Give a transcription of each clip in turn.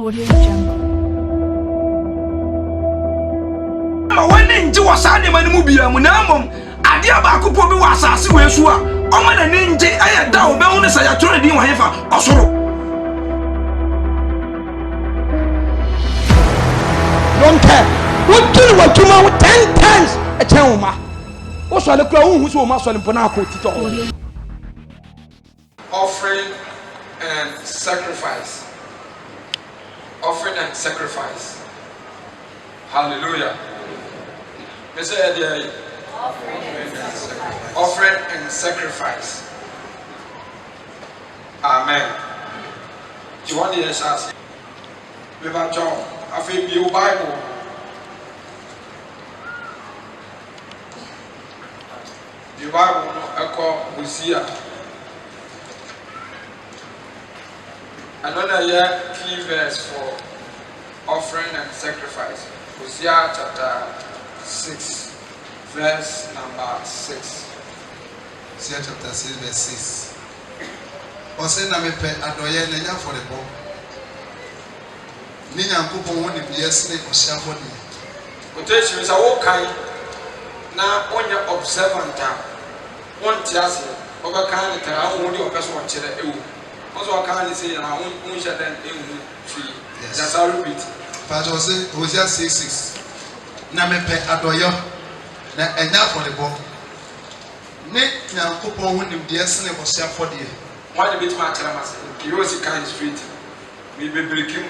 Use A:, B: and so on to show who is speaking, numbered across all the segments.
A: Audio Jungle.
B: When ninja was animal movie, Munamum, Adia Bakupo was a Siwesua, Oman and Ninja, I had down bonus I told you, however, also.
C: Don't care. What do you want to know 10 times a chama? Also, the crown who's almost on Ponaco Tito.
D: Offering and sacrifice. Offering and sacrifice. Hallelujah. Mr. Eddie, offering and sacrifice. Amen. Do you want to ask? We have John. I feel your Bible. The Bible, I call Hosea. Another year, key verse for offering and sacrifice. Hosea chapter 6, verse number 6.
E: Hosea chapter 6, verse 6. Ose na me pe adoye nenya for the bomb. Ni nyankopon woni biesne ohia for the.
D: Quotation is a walk na onya observant won tiase obakan ni tara won di opeso won kire ewu. Also can say na won sha den ewu tree. That's how repeat.
E: Pastor say Hosea 6:6. Na me pe adoye na enya for the bomb. Ni nyankopon woni biesne ohia for the.
D: Why the bit ma kire ma say you see kind street. We be breaking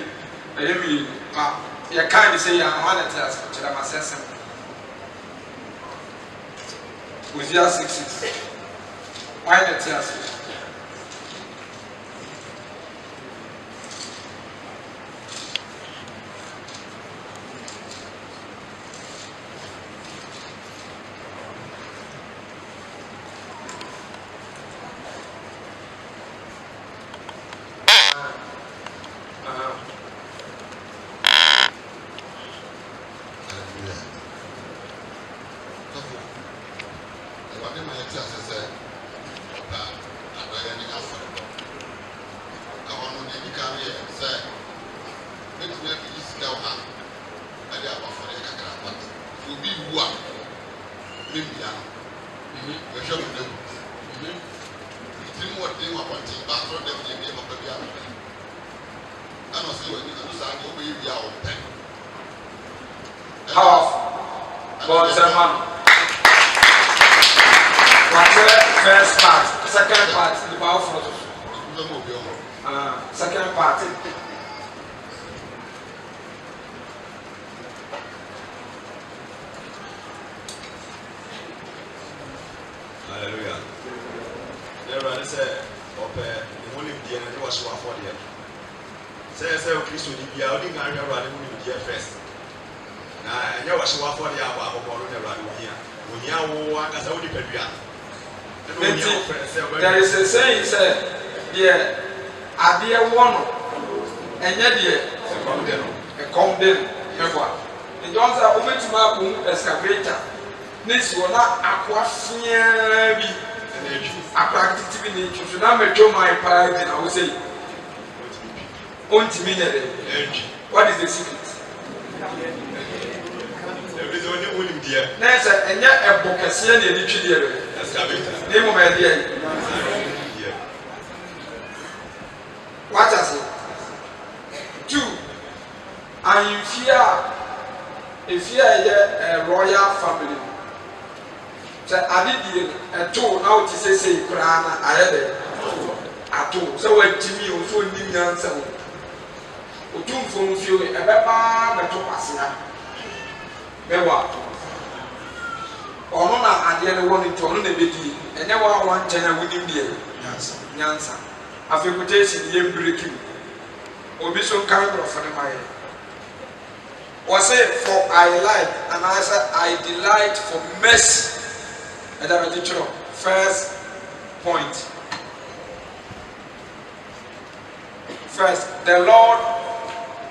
D: emi ma ya kind say ya wana tiase kire ma sesem. Hosea 6:6. Why the tiase? First part, second part, the powerful. Second part.
F: Hallelujah. There say, "Ope, the only day and was so affordable." Say, "Christ will be out in area running with the first." Now, I know what so affordable about the running here. When you are as I would be.
D: There is a saying, say, "Dear, I dear one, and yet, dear, a condemn, never." The Johns are open to my boom excavator. This will not acquire me. A practice in nature. So now, I show my pride, and I will say, what is the secret? There's a book, a CNA, name of my dear. What does it? 2. And if you are a royal family, so I did a 2 now to say, Grana, I had a 2. So when Jimmy also didn't answer, two from you, a papa, but 2 passing. Or no, I didn't want to turn the baby, and never one channel within the answer. After quotation, the breaking. Or be so kind of for the mind. Or say, for I like, and I said, I delight for mercy. And I'm a teacher. First point. First, the Lord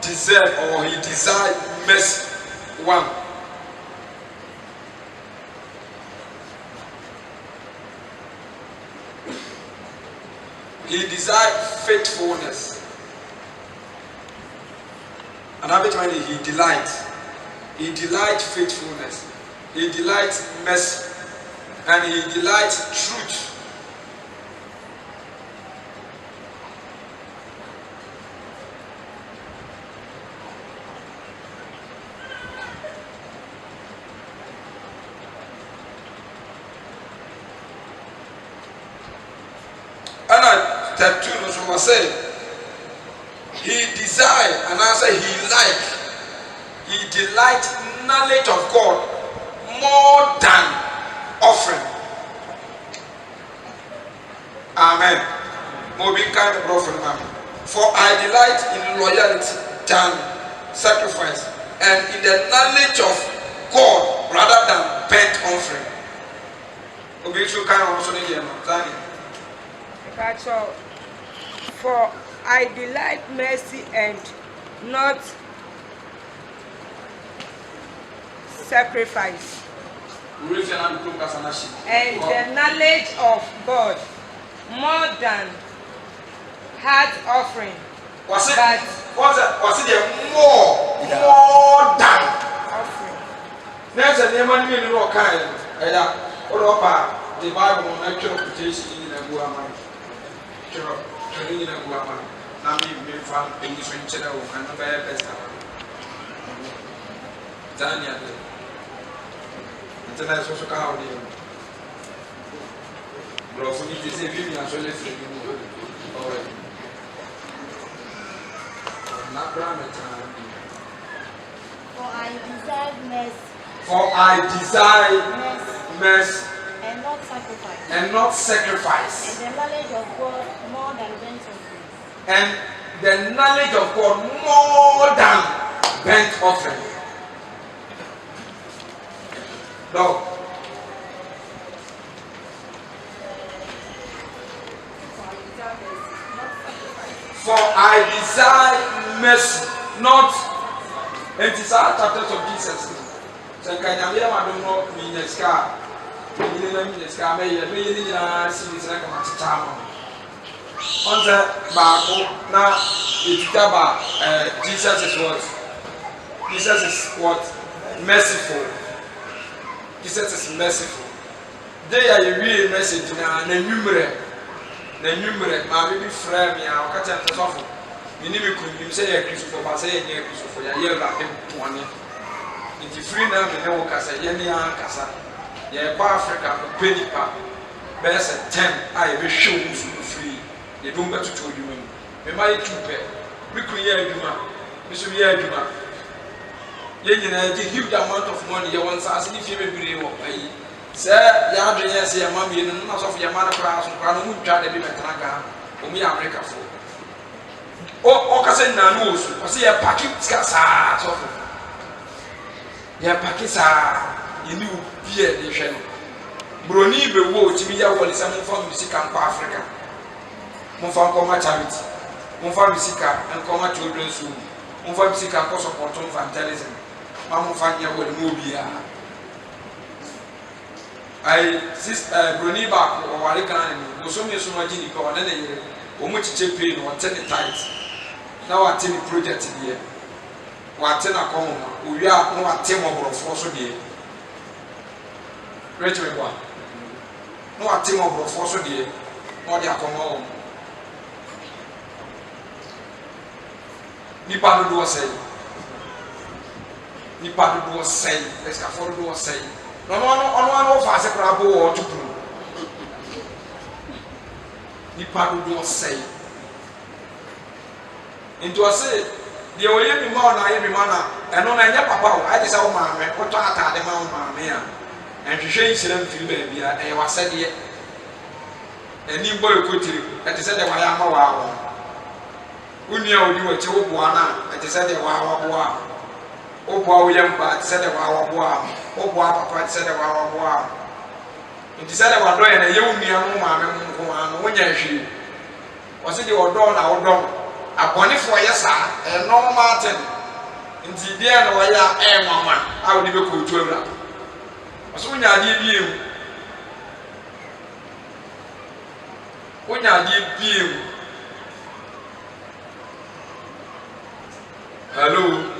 D: deserved or he desired mercy. 1. He desired faithfulness. Another time he delights. He delights faithfulness. He delights mercy. And he delights truth. And step 2 no so say he desire and answer he like, he delight knowledge of God more than offering. Amen. Moving kind of offering, for I delight in loyalty than sacrifice, and in the knowledge of God rather than burnt offering. Okay, so kind of also need to
A: for I delight mercy and not sacrifice, and the knowledge of God more than hard offering.
D: Was it
A: But
D: more than
A: offering.
D: there's a name and meaning of kind the Bible natural quotation in a woman. Training in a woman. Now me found in this winter and the bear best. Daniel. Until I also call you. Bro, for me to say, Vivian, so let's say, not granted.
G: For I desire mercy.
D: For I desire mercy.
G: And not sacrifice.
D: And not sacrifice.
G: And the knowledge of God more than burnt offering.
D: And the knowledge of God more than burnt offering. No. For I desire mercy, not. And these are chapters of Jesus. So can you hear my don't mean a scar? You know, mean a scar, may you see this like a match charm. On the back, now it's about Jesus is what? Jesus is what? Merciful. Jesus is merciful. They are a real message now, and numerate. The numerate, my baby friend, me, I'll catch up the sofa. You need me to say a Christopher, but say a Christopher, a year like him, one year. It's a free now, and no Cassa, Yenia Cassa. Yeah, Africa, penny pap. Best at 10, I will show you free. They don't get to tell you. Me, my 2 pair. We could hear you, Mr. Yaduma. Yen, a huge amount of money, you want us if you may be able to pay. Sir, Yadri, yes, your mammy, and not of your mother class, and who tried to be Matanaga, whom we are America for. Oh, Occasion Nanus, or see a packet scassa, so. Your packets are, you knew, dear nation. Brony be wo to be a wall is a from music and Africa. Monfam Coma charity, Monfam Musica and Coma children's school, Monfam Musica cause of Porton Fantasm, Mamma Fania will move. I Bruni back or Warikan was so much in the corner, or much cheap pay or 10 times. Now I tell the project here. What 10 a common, we are no at 10 of force dear. Rachel one. No at 10 of force dear, or they are common. Nipa do say. Nipa do say, let's afford do say. No one fast a crab or to prove. Nipa do say. Into a say, the only man I every manner, and on a papa, I just saw my what I the man, and she changed them to baby, and I was said yet. And you boy could you, and he said, I am a wow. Who knew you were 2 1, and he said, wow. Oh, boy, young bad said a wow. Oh, boy, papa said a wow. And he said, I was doing a young man, when you was it your dawn, our dawn? A bonny for yes, and no Martin. In the dear, no, I am, mamma. I would never go to her. As when I did you, when I did you, hello.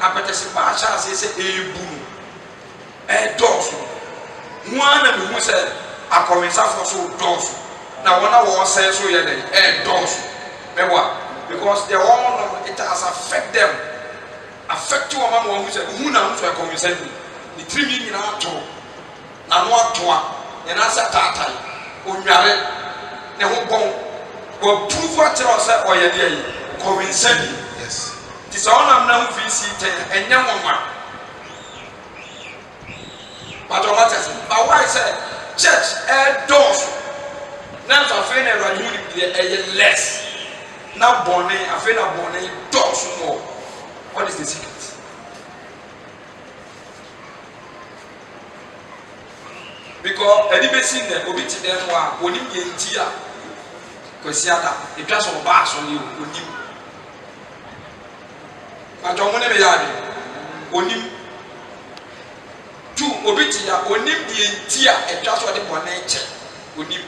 B: apɛtɛsi baakya ase sɛ ebu no ɛdɔɔso mua na mehu sɛ akɔmensafo so dɔɔso na wɔn a wɔsɛn so yɛ dɛ ɛdɔɔso mɛboa because the one no it has affect them affect wɔn ama wɔn ho sɛ hu na ho so akɔmensa bi ne tirinwi nyinaa ato na no ato a yɛn asa taatae onware ne ho bɔn wɔpurufu akyerɛ sɛ ɔyɛ deɛ yi kɔmensa bi ti sɛ ɔnam na ho fi si tɛn ɛnyɛ wɔn but what is it? But why say church doors? Now I feel that you need less. Now born I feel that born doors more. What is the secret? Because any seen there, obi ti dem wa onim ye ntia. Kwesi ada, e twa so ba so ni onim. But omo ne be yade. Onim two obi ti ya onim die nti a etwa so de bone nche onim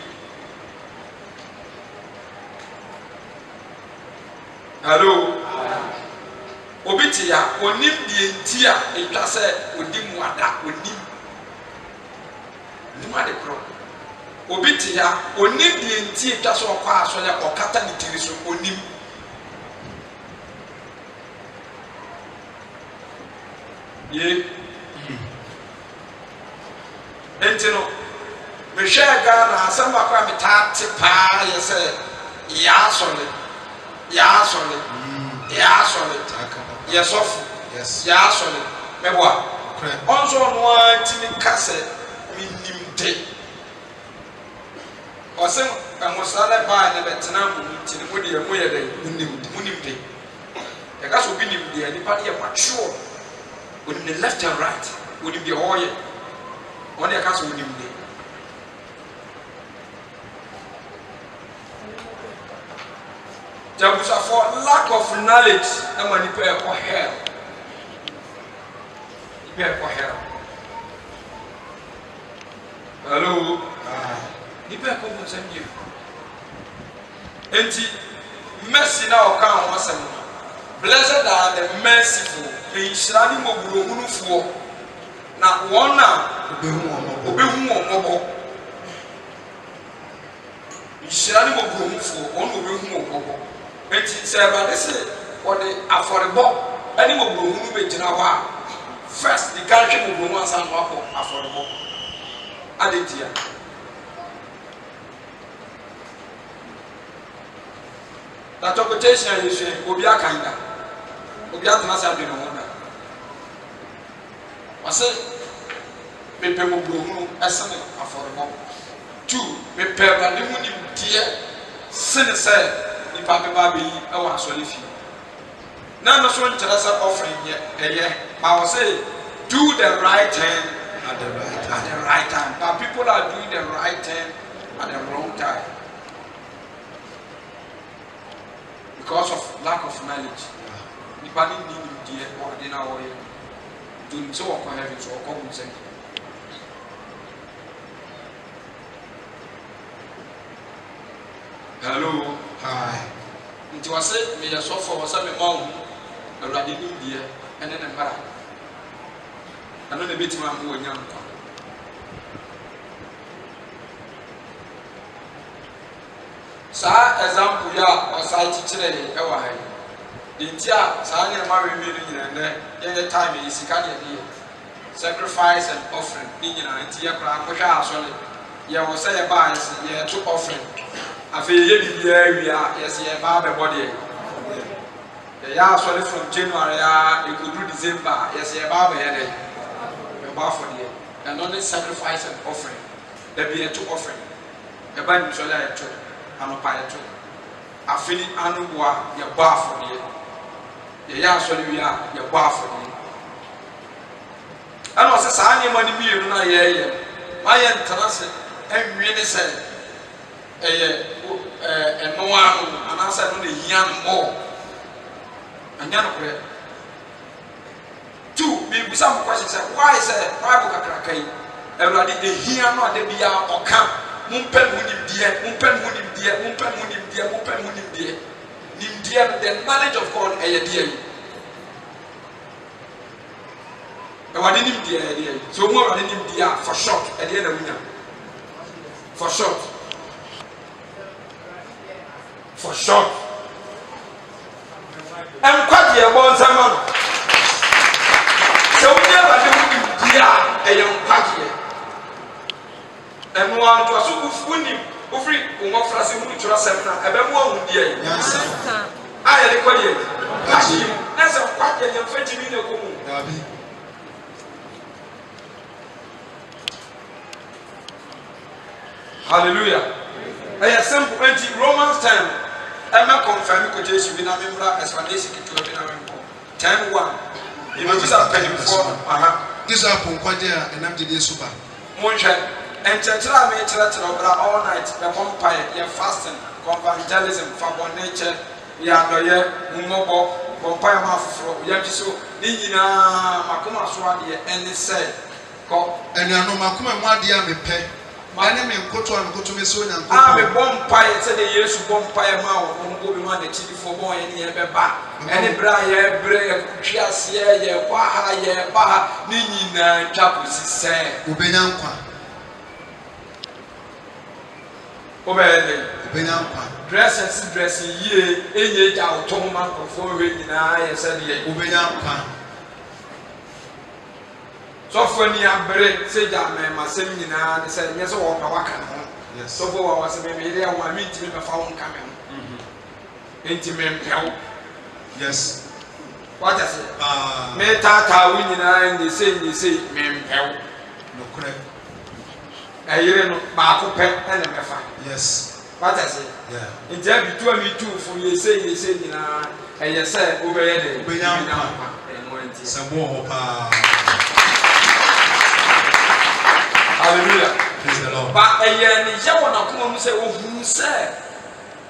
B: hello obi ti ya onim die nti a etwa se odim wada onim nima de pro obi ti ya onim die nti etwa so kwa aso ya okata ni tiri so onim ye entino me hwɛ Ghana asɛm baako a metaate paa yɛ sɛ yɛasɔre yɛsɔfo yɛasɔre mɛboa ɔnso ɔno ara timi ka sɛ menim de ɔsɛ ɛmosa ne baa ne bɛtena mo nti ne mo deɛ moyɛ dɛ monim de yɛka sɛ obi nim deɛ nipa deɛ mature onim ne left and right onim deɛ ɔyɛ one day cast with him. Jabusa for lack of knowledge, and when you pay for hell, you pay for hell. Hello, you pay for some you. Enti, mercy now come once a month. Blessed are the merciful. Nhyira ne mmɔborɔhunufoɔ. Na wɔn a obehu wɔn mmɔbɔ. Nhyira ne mmɔborɔhunufoɔ. Wɔn a obehu wɔn mmɔbɔ. Enti sɛ Awurade sɛ wɔde afɔrebɔ ne mmɔborɔhunu bɛgyina hɔ a first the country mmɔborɔhunu ansa na wakɔ afɔrebɔ. Adetia. That interpretation is obi akanda. Obi atena sa adwene ho da. Wase mepe mmɔborɔhunu ɛsene afɔrebɔ. 2 mepe Awurade mu nimdeɛ sene sɛ nipa bɛba bɛyi ɛwɔ asɔre fie. Na no so nkyerɛ sɛ offering yɛ ma wɔ sɛ do the right thing at the right time. But people are doing the right thing at the wrong time because of lack of knowledge. Nipa ni nimdeɛ wɔ ade na wɔyɛ. Do nim sɛ wɔkɔ heaven so wɔkɔ hu sɛ. Hello.
E: Hi.
B: Nti wase me yɛ sɔfo wɔ sɛ me ma wo Awurade nimdeɛ ɛne ne mmara. Ɛno na ɛbɛtumi ama wɔanya nkwa. Saa example yi a ɔsaa kyekyerɛ yɛ ɛwɔ ha yi. De nti a saa nneɛma wewie no nyinaa nnɛ yɛyɛ time yi sika ne yɛde yɛ sacrifice and offering ne nyinaa nti yɛ koraa kɔhwɛ asɔre yɛwɔ sɛ yɛbaa yɛsɛ yɛto offering. Afei yɛyɛ biribiara wie a yɛsɛ yɛba abɛbɔ deɛ. Yɛyɛ asɔre from January a ɛkɔduru December a yɛsɛ yɛba abɛyɛ dɛ. Yɛbɔ afɔdeɛ. Ɛno ne sacrifice and offering. Dabi yɛto offering. Yɛba nimsɔre a yɛto. Anɔpa yɛto. Afei anoboa yɛbɔ afɔdeɛ. Yɛyɛ asɔre wie a yɛbɔ afɔdeɛ. Ɛna ɔsɛ saa nneɛma no mmienu na yɛyɛ. Ma yɛntena sɛ ɛnwie ne sɛ ɛyɛ ɛnoa no anaasɛ no na ehia no mɔɔ. Anya no korɛ. 2 bibisa mo question sɛ why sɛ Bible kakraka yi Awurade ehia no ade bia ɔka mompɛ mo nimdeɛ mompɛ mo nimdeɛ mompɛ mo nimdeɛ mompɛ mo nimdeɛ nimdeɛ the knowledge of God ɛyɛ deɛ yi Awurade nimdeɛ ɛyɛ deɛ yi so mo Awurade nimdeɛ a for short ɛdeɛ na wunya for short ɛnkwagyeɛ bɔ nsɛm ano sɛ wonyɛ Awurade mu nimdeɛ a ɛyɛ nkwagyeɛ ɛnoa ntoaso wonim wofiri nwɔfra sɛ wone twerɛ sɛm no a ɛbɛmo ahomdeɛ yi a yɛde kɔdeɛ kwagyeɛ mu na sɛ nkwagyeɛ yɛmfa gyimi na ɛkɔ mu hallelujah ɛyɛ simple enti Romans 10 ɛmɛ confirm quotation bi na membra explanation ketewa bi na membɔ 10:1 yɛbɛbisa mpanimfoɔ
E: This is a punkwagye a ɛnam gyedie so ba.
B: monhwɛ nkyerɛkyerɛ a mekyerɛkyerɛ ɔbra all night bɛbɔ mpaeɛ yɛ fasting evangelism fa bɔne kyɛ yɛ adɔyɛ mmɔbɔ bɔ mpaeɛ ma afoforɔ yɛmgye so ne nyinaa makoma so adeɛ ɛne sɛ kɔ
E: Anuanom akoma mu adeɛ a mepɛ ɛne me nkoto a mekoto me sɛ Onyankopɔn.
B: a mebɔ mpaeɛ sɛdeɛ Yesu bɔ mpaeɛ ma wɔn bɔ bi ma n'akyidifoɔ bɔ yɛ ne yɛbɛba ɛne berɛ a yɛbrɛ yɛtwe aseɛ yɛkɔ ha yɛba ha ne nyinaa twa kɔsi sɛ
E: Wobɛnya nkwa.
B: wobɛyɛ dɛ
E: Wobɛnya nkwa.
B: dressing yie enye gya ɔtɔn ma nkurɔfoɔ hwɛ nyinaa yɛ sɛdeɛ
E: Wobɛnya nkwa.
B: sɔfo ni abere sɛ gya mɛma sɛm nyinaa ne sɛ nyɛ sɛ wɔpɛ waka ne ho sɔfo wɔ wɔ sɛ mɛmɛyere a wɔn a mentimi bɛfa wo nka me ho enti mempɛw
E: Yes.
B: wata sɛ metaataa wo nyinaa nyesei mempɛw
E: Nokorɛ.
B: ɛyere no baako pɛ ɛna mɛfa
E: Yes.
B: wata sɛ nti abitu a mituufo yesei nyinaa ɛyɛ sɛ wobɛyɛ dɛ
E: Wobɛnya nkwa.
B: ɛno nti
E: Sɛ mo wɔ hɔ paa.
B: hallelujah
E: Praise the Lord.
B: ba ɛyɛ ne yɛ wɔ n'akoma mu sɛ ohun sɛ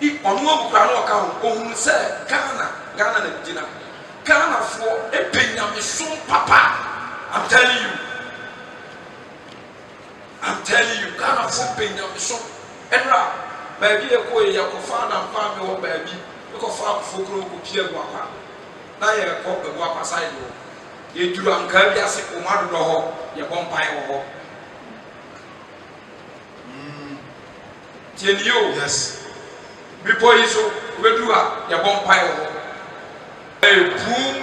B: ɔno abukura no ɔka ho ohun sɛ Ghana na gyina Ghanafoɔ epɛ nyamesom papa I'm telling you Ghanafoɔ pɛ nyamesom ɛnura baabi yɛ kɔ yɛ kɔfa adampa mi wɔ baabi yɛ kɔfa akofo kuro kɔ pie gu akwa na yɛ kɔ ebu akwasa yi do yɛduru ankaa bi ase kɔma dodo hɔ yɛbɔ mpae wɔ hɔ tie ni o
E: Yes.
B: bepɔ yi so wobɛduru a yɛbɔ mpae wɔ hɔ ebum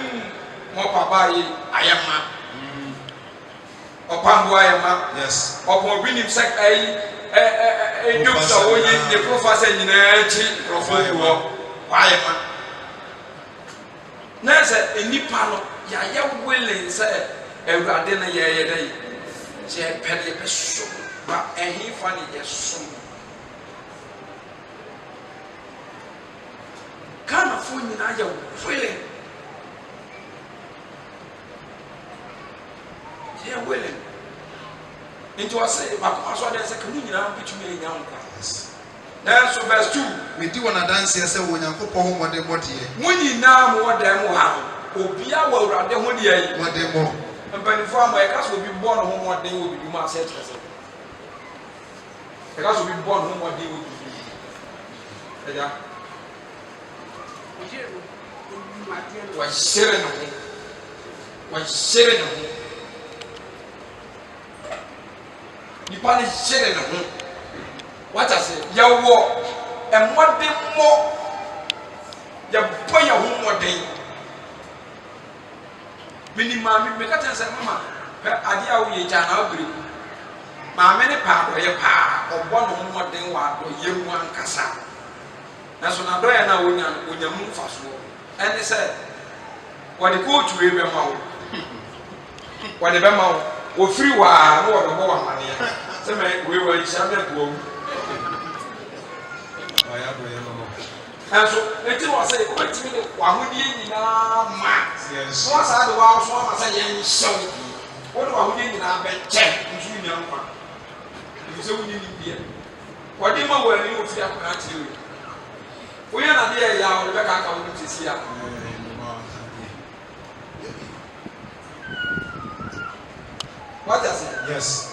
B: mɔpaba yi ayɛ ma ɔpambo ayɛ ma
E: Yes.
B: ɔpɔn obi nim sɛ ɛyi edwom sɛ wɔyi ne professor nyinaa akyi nkurɔfoɔ bi wɔ wayɛ ma na sɛ nipa no yɛayɛ willing sɛ awurade no yɛyɛ dɛ sɛ yɛpɛ no yɛpɛ som ba ɛhefa ne yɛsom ghanafoɔ nyinaa yɛ willing yɛ willing nti wɔsɛ bakoma so adeɛ sɛ ka mu nyinaa bɛtumi anya nkwa nanso verse 2
E: Medi wɔn adanseɛ sɛ wɔn Nyankopɔn ho mmɔdemmɔdeɛ.
B: mo nyinaa mo wɔ dan mu ha obiara wɔ awurade ho deɛ yi
E: Mmɔdemmɔ.
B: mpanimfoɔ ama yɛka sɛ obi bɔ ne ho mmɔden wɔ bibi mu ase kyerɛ sɛ yɛka sɛ obi bɔ ne ho mmɔden wɔ bibi ɛgya wɔahyere ne ho wɔahyere ne ho nipa ne hyere ne ho wata sɛ yɛwɔ mmɔdemmɔ yɛbɔ yɛ ho mmɔden mini maame meka kyerɛ sɛ mama pɛ adeɛ a woyɛ gya na wobere maame ne paa dɔyɛ paa ɔbɔ ne ho mmɔden wɔ adɔyɛ mu ankasa nanso n'adɔyɛ no a wonya mu mfasoɔ ɛne sɛ wɔde kootu wei bɛma wo wɔde bɛma wo wɔfiri hɔ a na wɔbɛbɔ wɔ amaneɛ sɛ mɛ wei wɔ ahyia bɛboa wo nanso eti wɔ sɛ wobɛtumi de w'ahodeɛ nyinaa ma na wɔsaa de wɔaso ama sɛ yɛnhyɛ wo wode w'ahodeɛ nyinaa bɛkyɛ nso wonya nkwa ɛfiri sɛ wonye nimdeɛ wɔde ma wɔ ani wɔfiri akɔka kyerɛ wei woyɛ nadeɛ ɛyɛ a wɔde bɛkaka wo no sɛsi a wate ase
E: Yes.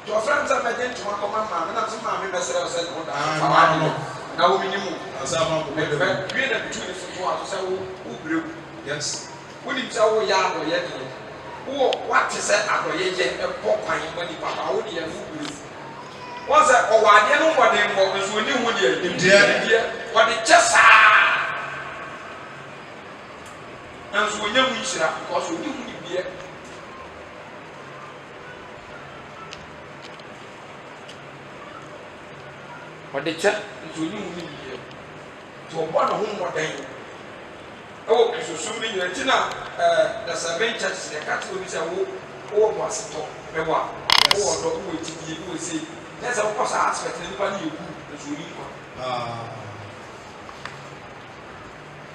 B: nti ɔfrɛ m sɛ mɛgye ntoma kɔma maame nam sɛ maame bɛsrɛ wo sɛ ne ho da fa w'adene na womenim wo wie na bitu ne foto a so sɛ wobrɛ wo
E: Yes.
B: wonim sɛ woyɛ adɔyɛ deɛ wate sɛ adɔyɛ yɛ ɛbɔ kwan ma nipa ba wo deɛ no wobrɛ wɔn sɛ ɔwɔ adeɛ no mmɔden mmɔ nso ɔni ho deɛ nimdeɛ wɔde kyɛ saa nanso ɔnya ho nhyira because ɔni ho nimdeɛ ɔde kyɛ nso ɔni ho nimdeɛ nti ɔbɔ ne ho mmɔden ɛwɔ kristosom no nyina nti na the seven churches yɛ kate obi sɛ wowɔ mo asetɔ bɛwɔ a wowɔ dɔ wowɔ atidie wowɔ sei na sɛ wokɔ saa aspect na nipa no yɛ gu nso ɔni nkwa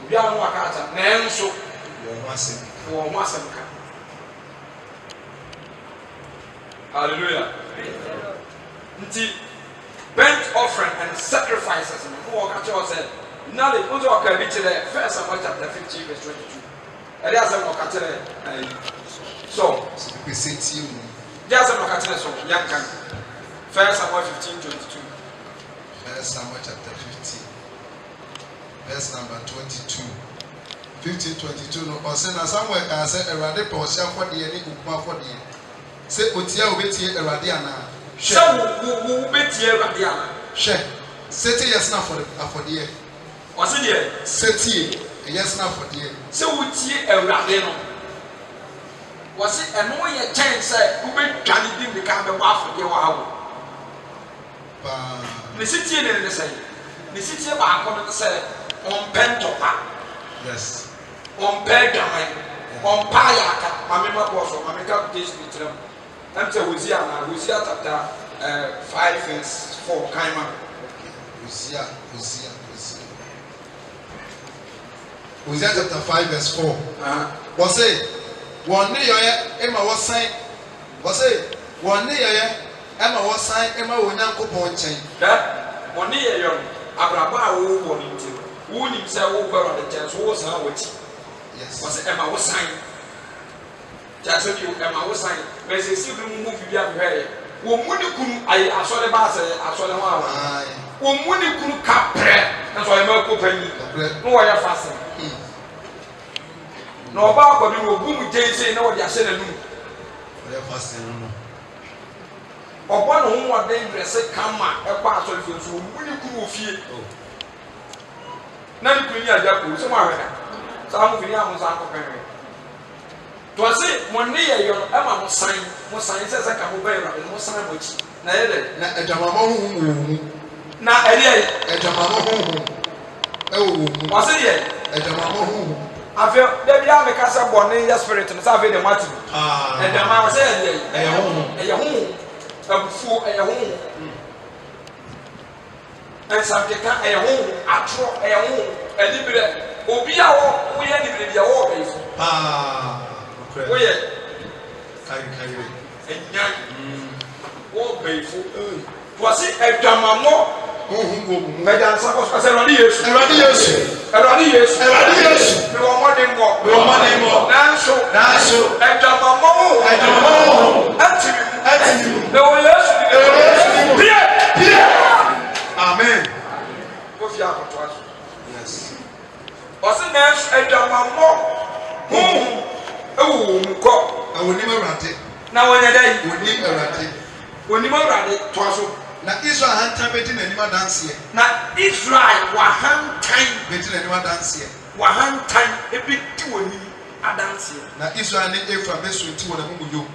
B: obiara no waka ata nanso wɔ ho asɛm ka hallelujah nti burnt offering and sacrifices no wɔka kyerɛ sɛ nale nso ɔka bi kyerɛ 1 Samuel chapter 15 verse 22 ɛde asɛm ɔka kyerɛ so de asɛm ɔka kyerɛ so yɛnka 1 Samuel 15:22
E: 1 Samuel chapter 15 verse number 22 15:22 no ɔsɛ na Samuel kaa sɛ Awurade pɛ ɔhyɛ afɔdeɛ ne okum afɔdeɛ sɛ otia obetie Awurade anaa
B: sɛ wo betie Awurade anaa
E: hwɛ sɛte yɛsena afɔdeɛ
B: ɔse deɛ
E: sɛtie yɛsena afɔdeɛ
B: sɛ wotie Awurade no wɔse ɛno yɛ kyɛn sɛ wobɛdwane di mmeka bɛbɔ afɔdeɛ wɔ awo ne sitie ne sɛ ne sitie baako no sɛ ɔmpɛ ntɔpa
E: yes
B: ɔmpɛ adwaman ɔmpa ayaka mame mabɔ so mame ka kotation bi kyerɛ m ɛm sɛ Hosea chapter 5 verse 4 kan ma
E: Hosea chapter 5 verse 4 wɔse wɔn ne yɛyɛ ɛma wɔsan wɔse wɔn ne yɛyɛ ɛma wɔsan ɛma wɔn Nyankopɔn nkyɛn
B: wɔn ne yɛyɛ abrabɔ a wɔwɔ ne nti wonim sɛ wokɔ Awurade nkyɛn so wo san wɔkyi wɔse ɛma wo san kyerɛ bio ɛma wo san bɛsɛ si bi mu bibi ahwehwɛeɛ wɔn mu ne kunu ayɛ asɔre baasɛ asɔre ho awa wɔn mu ne kunu kaprɛ nso ɔyɛ ma kɔ panyi na wɔyɛ fasɛn na ɔba akɔ bi wo gum gyense na wɔde ahyɛ n'anum
E: ɔyɛ fasting no
B: ɔbɔ ne ho wɔden dresse kama ɛkɔ asɔre fie nso owu ne kuru wɔ fie na ne kuru ni agya kuru sɛ mo ahwɛ da saa mo fini a mo nsa akɔpɛnwɛ to ɔse mo ne yɛ yɔ no ɛma mo san sɛ sɛ ka mo bɛyɛ no mo san mo akyi na yɛ dɛ
E: na adwamama honhom wɔ mu
B: na ɛdeɛ yɛ
E: adwamama honhom ɛwɔ wɔ mu
B: ɔse yɛ
E: adwamama honhom
B: afei dabi a meka sɛ bɔne yɛ spirit no sɛ afei de mate ɛdama ɔsɛ yɛ deɛ
E: ɛyɛ honhom
B: ɛyɛ honhom abufuo ɛyɛ honhom ɛnsankeka ɛyɛ honhom atorɔ ɛyɛ honhom anibirɛ obi a woyɛ anibirɛ deɛ wɔwɔ bɛyifo woyɛ ɛnyan wɔwɔ bɛyifo wɔse adwamammɔ
E: honhom wɔ mu
B: mɛgyansa kɔ sɛ Awurade Yesu
E: Awurade Yesu
B: mewɔ mmɔdemmɔ nanso adwamammɔ honhom atimi mu mewɔ Yesu pie
E: amen
B: wofi akɔtoa so
E: yes
B: ɔse nanso adwamammɔ honhom ɛwɔ wɔ mu kɔ
E: awonim Awurade
B: na wɔnyɛ dɛ
E: wonim Awurade
B: onim Awurade toa so
E: na Israel hantan bɛdi n'anim adanseɛ
B: na Israel wahantan
E: bɛdi n'anim adanseɛ
B: ebedi w'anim adanseɛ
E: na Israel ne Efraim bɛsunti wɔ n'amumuyom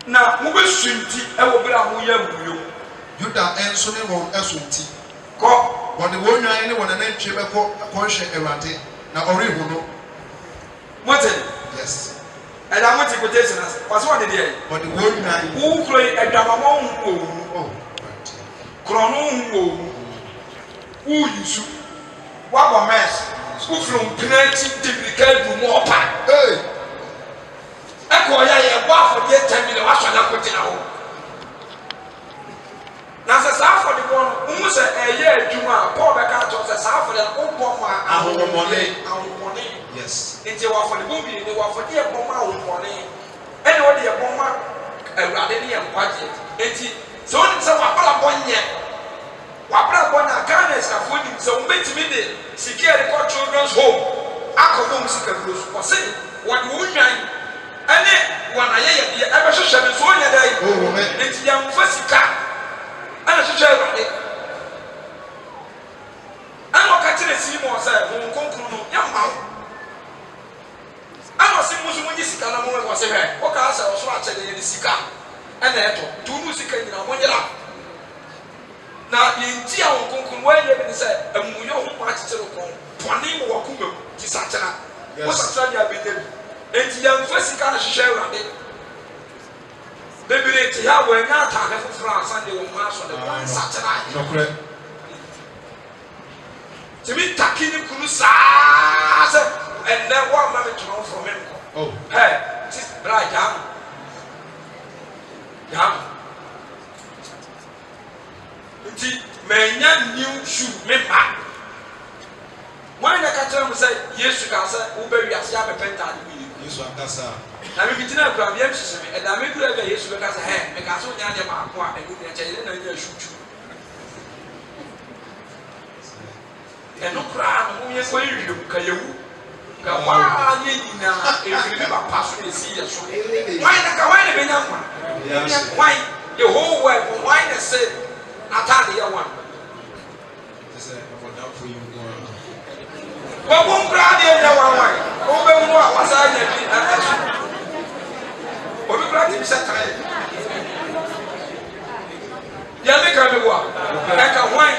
B: na mobɛsunti ɛwɔ bere a moyɛ amumuyom
E: Yuda nso ne wɔn ɛsunti
B: kɔ
E: wɔde wɔn nwan ne wɔn anantwie bɛkɔ akɔhwɛ Awurade na ɔrehu no
B: mote
E: yes
B: ɛda mote quotation ase ɔse wɔde deɛ
E: wɔde wɔn nwan
B: wo kuro yi adwamammɔ honhom wɔ wo mu
E: oh
B: korɔ no honhom wɔ wo mu woyusu woabɔ mɛs wofiri mpena akyi de mirika adu mu ɔpa
E: hey
B: ɛkɔ ɔyɛ yɛbɔ afɔdeɛ 10 million woasɔ no akɔgyina hɔ na sɛ saa afɔdebɔ no wohu sɛ ɛyɛ adwuma a Paul bɛka akyɛw sɛ saa afɔdeɛ no wobɔ ma ahohommɔne
E: yes
B: nti wɔ afɔdebɔ bi ne wɔ afɔdeɛ bɔ ma ahohommɔne ɛne wode yɛbɔ ma Awurade ne yɛ nkwagye nti sɛ wonim sɛ wabrabɔ nyɛ wabrabɔ na Ghana asikafoɔ nim sɛ wobɛtumi de sika de kɔ children's home akɔbɔ mu sika kuro so ɔse wɔde wo nwan ɛne wɔn ayɛyɛdeɛ ɛbɛhyehyɛ no so ɔnyɛ dɛ nti yɛmfa sika ɛna hyehyɛ Awurade ɛna ɔka kyerɛ Simon sɛ Honhom Kronkron no yɛmma wo ɛna ɔse mo so monye sika na mo se hwɛ wokaa sɛ ɔsoro akyɛde yɛde sika ɛna ɛtɔ nti wo sika nyina monyera na yɛnti a Honhom Kronkron wɔanyɛ bi ne sɛ amumuyɛ ho mu akyekyere kɔn pɔne wɔ wakoma mu nti sakyera wo sakyera ne abɛnya bi enti yɛmfa sika no hyehyɛ Awurade bebree te ha wɔanya atade foforɔ ansa de wɔn ho asɔ de wɔn nsakyera tìmí taki ni kunu saa sɛ ɛnɛ wɔn ma mi tɔn fún mi nkɔ ɛ ti bra yam nti mɛnya new shoe mi ma wɔn yɛ kakyɛ mu sɛ Yesu ka sɛ wobɛ wi ase abɛpɛ ntaade bi yi
E: Yesu akasa
B: na mi gyina akura bi ɛhyehyɛ mi ɛda mi kura bi a Yesu bɛ ka sɛ hɛ mi ka so nya deɛ baako a ɛgu mi nkyɛn yɛ na nya shoe ɛno koraa no mo yɛ kɔ yɛwiem ka yɛwu ka waa yɛ nyinaa ɛfiri ne bapa so ɛsi yɛ so wan na ka wan ne bɛnya nkwa wan the whole world wan na sɛ n'ataade yɛ wan wɔbɔ nkoraa deɛ nyɛ wan wobɛmu a wasaa nya bi ɛso obi koraa timi sɛ tae yɛme ka me wo a ɛka wan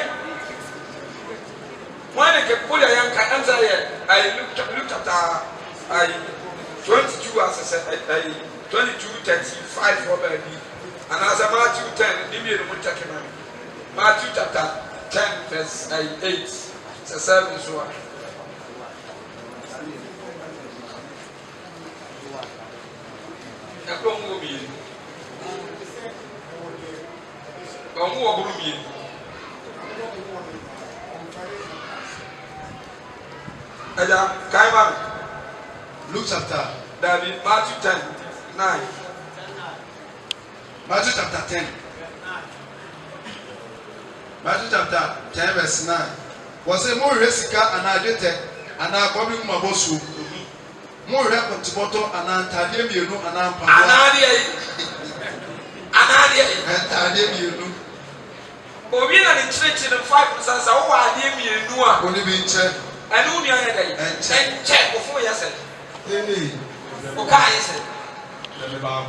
B: when the Kepulia young can answer I looked at 22 as I said 22:35 for baby and as a Matthew 10 give me the one Matthew chapter 10 verse 8 it's a 7 so
E: Luke chapter
B: Matthew 10:9
E: Matthew chapter 10 Matthew chapter 10 verse 9 was a more resika and I did and I probably my boss More record bottle and Antadia, you know, and
B: Anadia.
E: you know.
B: Obi na ni church in 5% sa wo ade mienu a
E: Only being check.
B: and who near day and check before you say
E: Any.
B: okay you say
E: Let me back.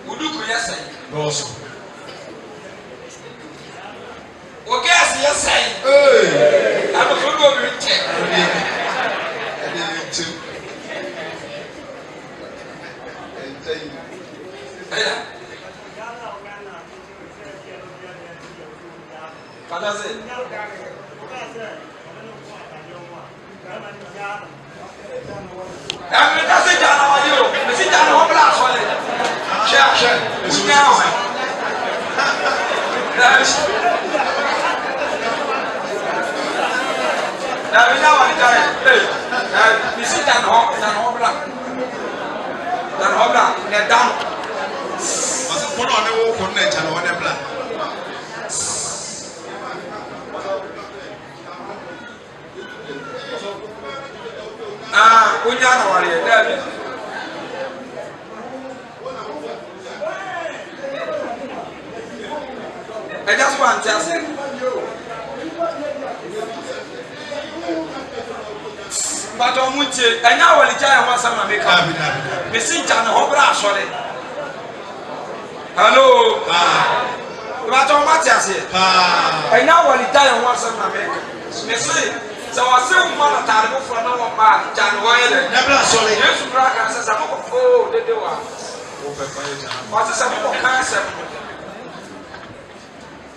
B: Uduku you say
E: Also.
B: okay as you say
E: Hey.
B: I'm going to go check Father say I'm not saying that I you me sit down on black solid share now Now we now hey me sit down on black they're down
E: Was it one on the wall connect and on the black?
B: Unyana wale David I just want to say but on which and now the giant wants some make up me see Jan Hobra sorry hello but on what I say and now the giant wants some make me see so I say one time for no one Jan Wile
E: Never sorry.
B: yes Brack and says oh they do what is some more cancer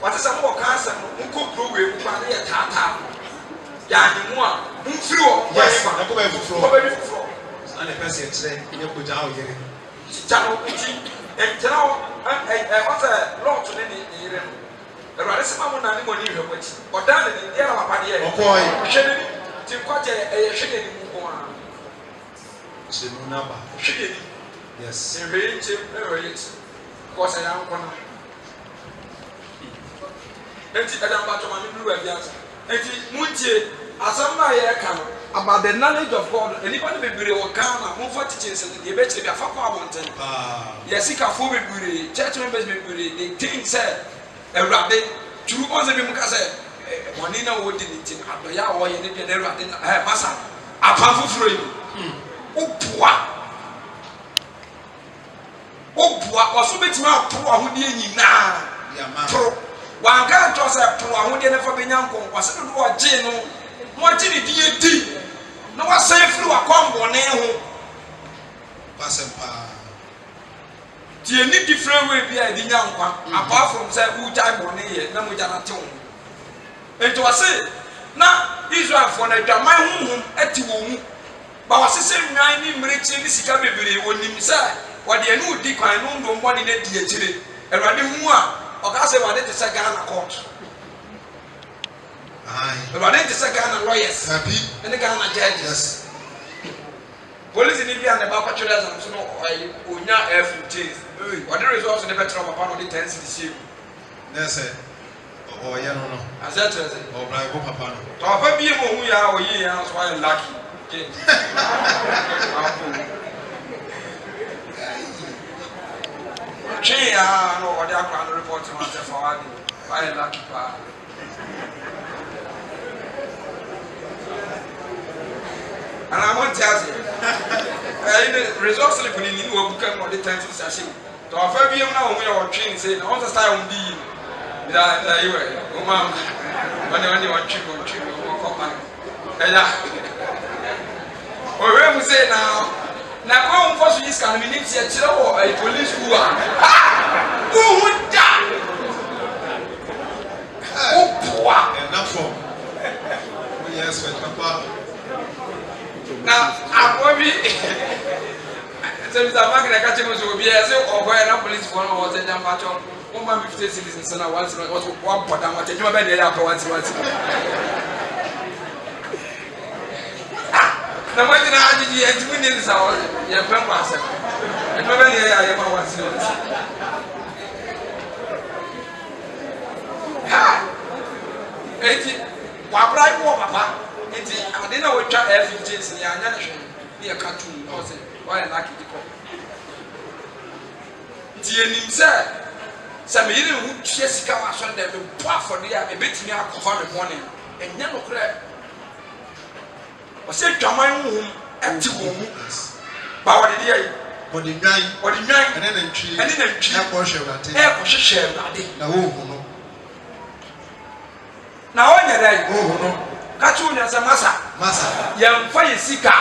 B: what is some more cancer who could prove it by tata yani mo mfiro
E: Yes, I go back to floor.
B: fro
E: And the person said, you put out here.
B: channel uti entena what's a lot to any ire no ewade se mamu na ni mo ni hwe kwachi odan ni dia na papa de
E: Okoy.
B: hwe ni ti kwache hwe ni mu ko a
E: C'est mon number.
B: hwe ni
E: Yes.
B: hwe nche hwe ko sa ya nko na enti adam ba to ma ni blu ba bia enti muntie asam na ye ka no about the knowledge of God anybody be bere o kan na mo fa teachings no de be kire bia fa kwa wonten yesika fo be bere church members be bere they think say Ewurade turu onse bi mu ka say money na wo di ni tin adoya wo ye ne de Ewurade na masa apan fufuro yi opua oso betima apro ahodi anyina pro wanka to say pro ahodi ne fa benyanko wase do wo je no mo je ni die di na wase firi wakwambo ne ho
E: Pasempa.
B: the any different way be a dinyankwa apart from say who jai bone ye na mo jana te ho enti wase na Israel for na dwaman honhom ati wo mu ba wase se nwan ni mrechi ni sika bebere wonim say wade enu di kwan no ndo mbone na di akire Ewurade hu a oka say wade te say Ghana court Ewurade te say Ghana lawyers
E: Happy.
B: and Ghana judges
E: Yes.
B: police ni bia na ba kwa children so no onya F15 what the results in the better of papa no the 10 city
E: Nese. Oh, yeah, no.
B: azatre
E: Oh, Brian, go papa.
B: to papa bi mo hu ya oyi ya so I lucky che ya no what the akwa no report no say forward I lucky pa and I want to tell you the results like when you know book no the 10 city to papa bi na hu ya o train say na want to start on di da you o ma wani wa trip o ko pa ela o we mu say na ko un for this can minute here kire wo police who are who da o poa
E: Enough for. Yes, but papa.
B: na abobi Mr. Mark na catch me so be say o boy na police for no was jam pacho 150 citizens na once was one pot and what you be there after once na mo dina ajiji enti ni nsa o ye pem asa e pe be ne ya ye ma once ha enti wabra ibo papa nti ade na wotwa F15 ni anya na hwe ni e cartoon o se why like it ko nti enim se me yiri hu tue sika wa so dem bo afode a e betimi akofa me bone enya no kra o se twaman hu ati wo mu ba wode dey
E: Odi nwan ene na ntwi e ko hwe Awurade na wo hu no
B: na onya dai kachu nya se masa yemfa yesika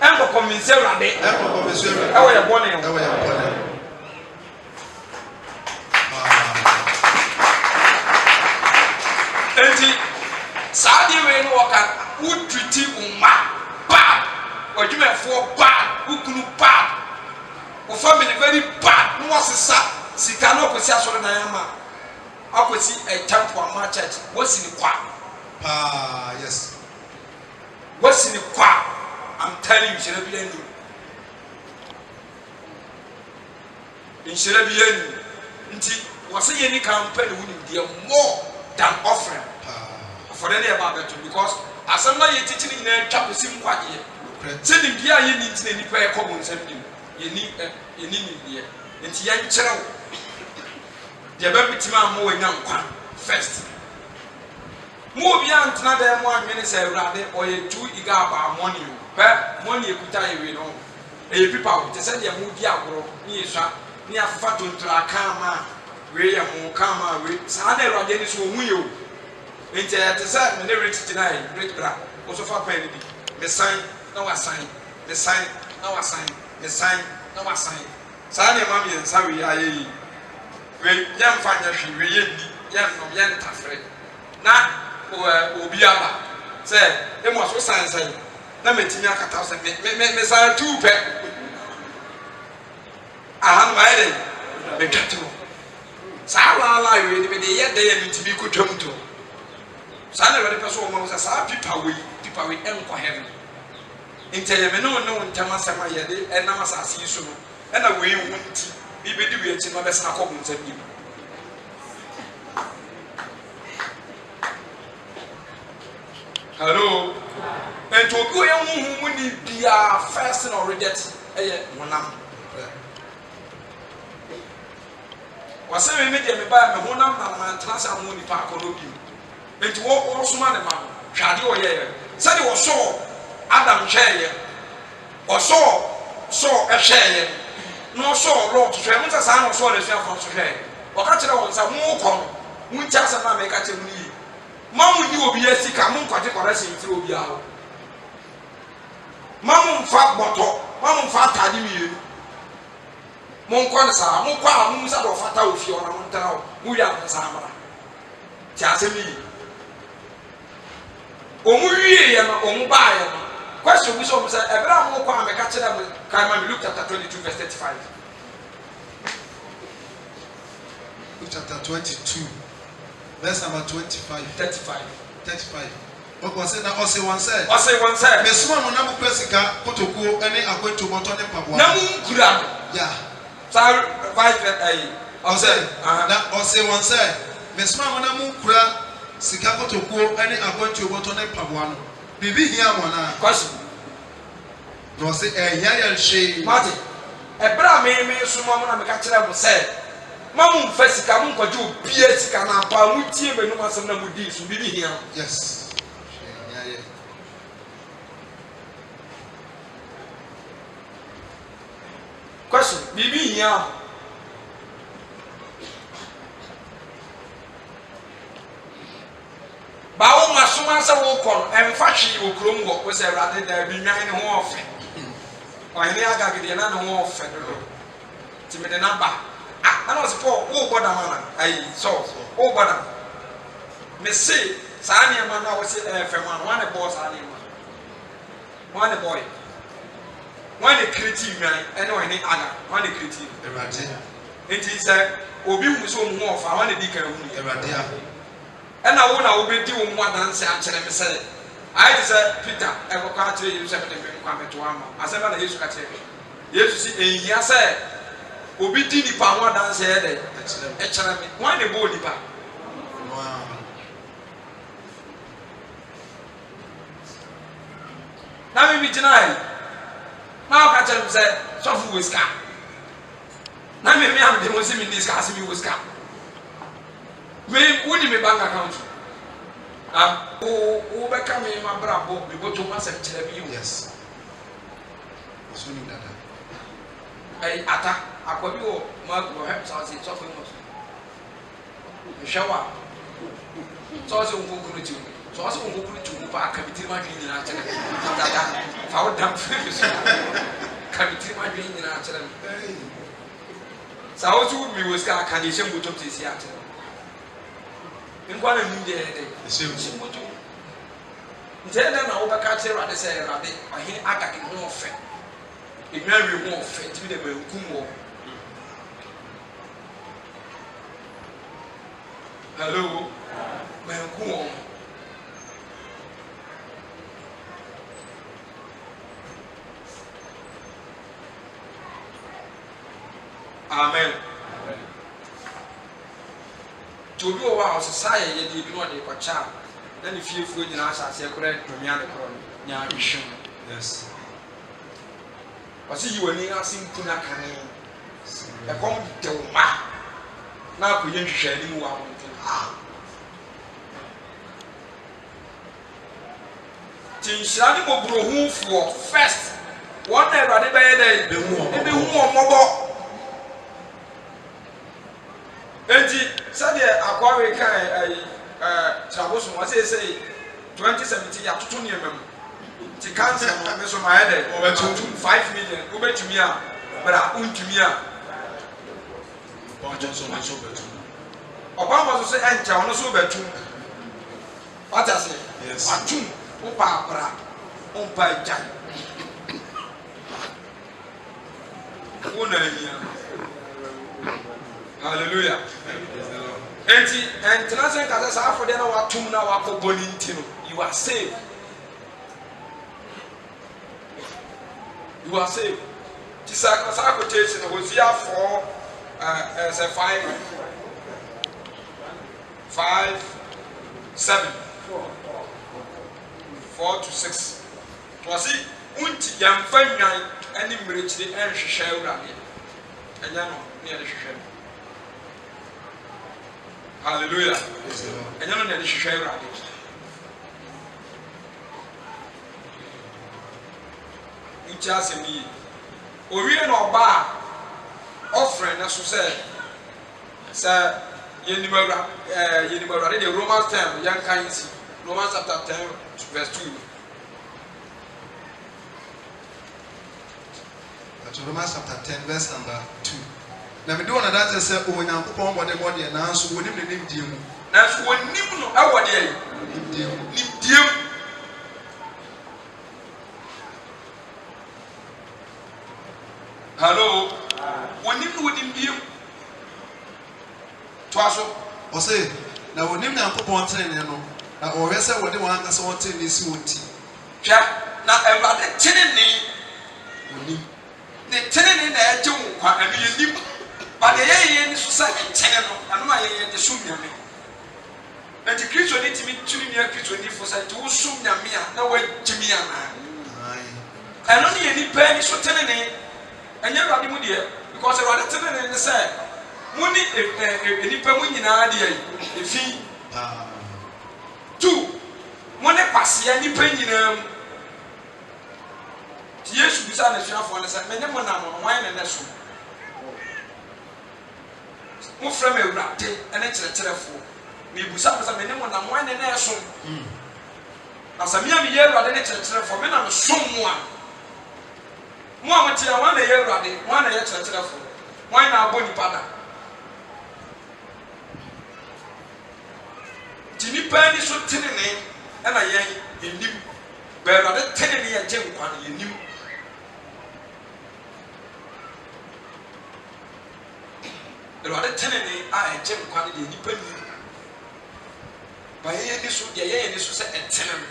B: enko kominse Awurade e wo ye bone enti saadi we no waka utriti umma ba odwumefo ba ukunu ba o family very bad no wasesa sika no kwesi asore na yama akwesi a temple ama church wasi ni kwa
E: yes
B: wasi ni kwa I'm telling you shira bi enu inshira bi enu nti wasi ye ni campaign woni dia more than offering for any about that because asem na ye teaching ni na twa kosim kwaje se ni bia ye ni ntina ni pa e kobo nsam nim ye ni ni nti ya nkyerɛ wo de ba bitima mo wanya nkwa first mo bia ntena da mo anwene sɛ Awurade ɔyɛ tu iga aba money o pɛ money ekuta ye we no e pipa o te sɛ de mo di agoro ni yesua ni afafa tontora kama we ye mo kama we saa na Awurade ni so hu ye o nti te sɛ me ne rich tonight rich bra o so fa pen bi me sign na wa sign me sign na wa sign me sign na wa sign saa na ma me nsa we ayi we yam fa nya hwe we ye ni yam no yam tafre na obi aba say e mo so sign sign na metimi akata say me sign two pe aha ma ede me twato saa la we ni me de ye de ye metimi ko twam to saa na we de so mo say saa pipa we enko heaven intele me no ntama sama ye de enam asase so no e na we hu nti bi be di we nti no be sana ko bu ntam ni hello and to go hu mu ni bia first no reject eye monam waseme me de me ba me honam na man trasa mu ni pa ko no bi enti wo suma ne ma hwade o ye se de wo so Adam hweye o so ehweye no so Lord hweye mo sa na so le hweye fa so hweye o ka kire won sa mo ko mo ntia sa na me ka kire mu ni mamu ni obi asika mo nkwate kwara se nti obi awo mamu mfa boto mamu mfa tade mi mo nkɔ sa mo kwa mo sa do fata ofi ona mo ntara mo wi an sa amara ti asemi o mu wie ye no o mu ba ye no question bi so mo say ebra mo kwa me ka kire mo kan ma Luke chapter 22 verse 35
E: Luke chapter 22 verse number 35 Oko se na ose wan say me suma mo na mo kwesika kotokuo ene akwantu moto ne paboa
B: na mo nkura
E: ya
B: sa vice ai ose
E: na ose wan say me suma mo na mo nkura sika kotokuo ene akwantu moto ne paboa no bibi hia mo na
B: question
E: no se ya hwe
B: mate ebra me suma mo na me ka kire mo say mamu mfa sika mo nkwaje obi sika na pa mo tie me no asem na mo di so bibi hia
E: yes
B: question bibi hia ba wo masoma sa wo kon emfa hwe wo krom go wo se Awurade da bi nwan ne ho ofe o hene agagede na ne ho ofe do ti me de na ba ana was for wo boda mana ai so wo boda me say sa ne ma na wo se fm one boss ani ma one boy one creative man ene wo ni aga one creative
E: Awurade
B: enti say obi hu so mu ofa one di kan hu
E: Awurade a
B: ena wo na wo be di wo mu adanse a kire me say ai ti say Peter e ko ka kire Yesu se me kwa meto ama asema na Yesu ka kire Yesu si enhia say obi di nipa ho adanse e de e kire me one ne bo nipa na me bi gyina na ɔka kyerɛ me sɛ sɔfo wɔ sika na me am de mo si me ni sika si me wɔ sika me wodi me bank account wo bɛka me ma brabo me boto ma sɛ kyerɛ bi o
E: Yes. So ni dada.
B: ai ata akwabi wo ma go help sa si sɔfo mo hwɛ wa sɔfo nkokuru ti sɔfo nkokuru ti mo pa ka bitiri ma dwi nyina kyerɛ dada fa wo dam fi so ka bitiri ma dwi nyina kyerɛ sa wo tu mi wo ska ka de hyɛ mbotom ti si akyerɛ nkwa na nim de de hyɛ mbotom nte na wo bɛka kyerɛ rade sɛ rade ɔhene akake ho ɔfɛ enwawe ho ɔfɛ ti bi de bankum wɔ hello bankum wɔ amen tobi wɔ hɔ a ɔsesa yɛ de bi na ɔde kɔkya na ne fiefuo nyinaa ahyɛ kora ntomia ne korɔ nya ahwehwɛ
E: Yes.
B: ɔsi yi w'ani ase mpuna kane ɛkɔm de wo ma na akɔyɛ nhwehwɛ anim wɔ ahoɔden ti nhyira ne mmɔborɔhufoɔ first wɔn na awurade bɛyɛ dɛ ebehu wɔn mmɔbɔ enti sɛdeɛ akɔre kan traboso wɔn sɛ 2017 yɛatoto nneɛma mu ti cancer no me so ma yɛ dɛ ɔbɛtum 5 million wobɛtumi a bra wontumi a ɔbɛn so ɛnkyɛ ɔno so wobɛtum wata sɛ watum wopa abra wompa agyan wo na ahia hallelujah enti ɛntena sɛ nka sɛ saa afɔdeɛ na watom na wakɔ bɔ ne nti no you are saved. You are saved. This quotation was here for 4 to 6. Was it unti young family any military and share and yan near the share. Hallelujah. And yan near the share. Just me. Owie na oba offering na so say yenimawra the Romans 10 yan kan si Romans chapter 10 verse 2.
E: That's Romans chapter 10 verse number 2. Na me do na that say onyankopon bode na so wonim ne nimdie mu.
B: Na so wonim no awode ayi. Nimdie mu. Hello. Wonim no wonim biem. Twaso.
E: O say na wonim nyankopon tene ne no. Na o hwe se wode wan kasa won tene ne si wonti.
B: Hwa na Awurade tene ne wonim. Ne tene ne na agye wo kwa anu yenim. Ba de yeye ni so sa tene no, anu ma yeye de sum nyame. Na ti Kristo ni timi tumi ni Kristo ni fo sa ti wo sum nyame a na wa gyimi ana. Ai. Anu ni yeni pa ni so tene ne enye Awurade mu de because Awurade tene ne say muni enipa mu nyina de ai efi. 2 mone kwase nipa nyina mu. Ti Yesu bisa na suafo ne say menye mo na mo wan ne so. Mo fra me Awurade ene kyerɛkyerɛfo. Me busa mo say menye mo na mo wan ne so. Na sa me ye Awurade ne kyerɛkyerɛfo me na me som mo a. Mo a mo tia wan na ye Awurade, wan na ye kyerɛkyerɛfo. Wan na abɔ nipa da. Tini pani so tenene ena yen enim ba Awurade tenene ye gye nkwa no yenim Awurade tenene a egye nkwa no de nipa ni ba ye ni so de ye ni so se etenen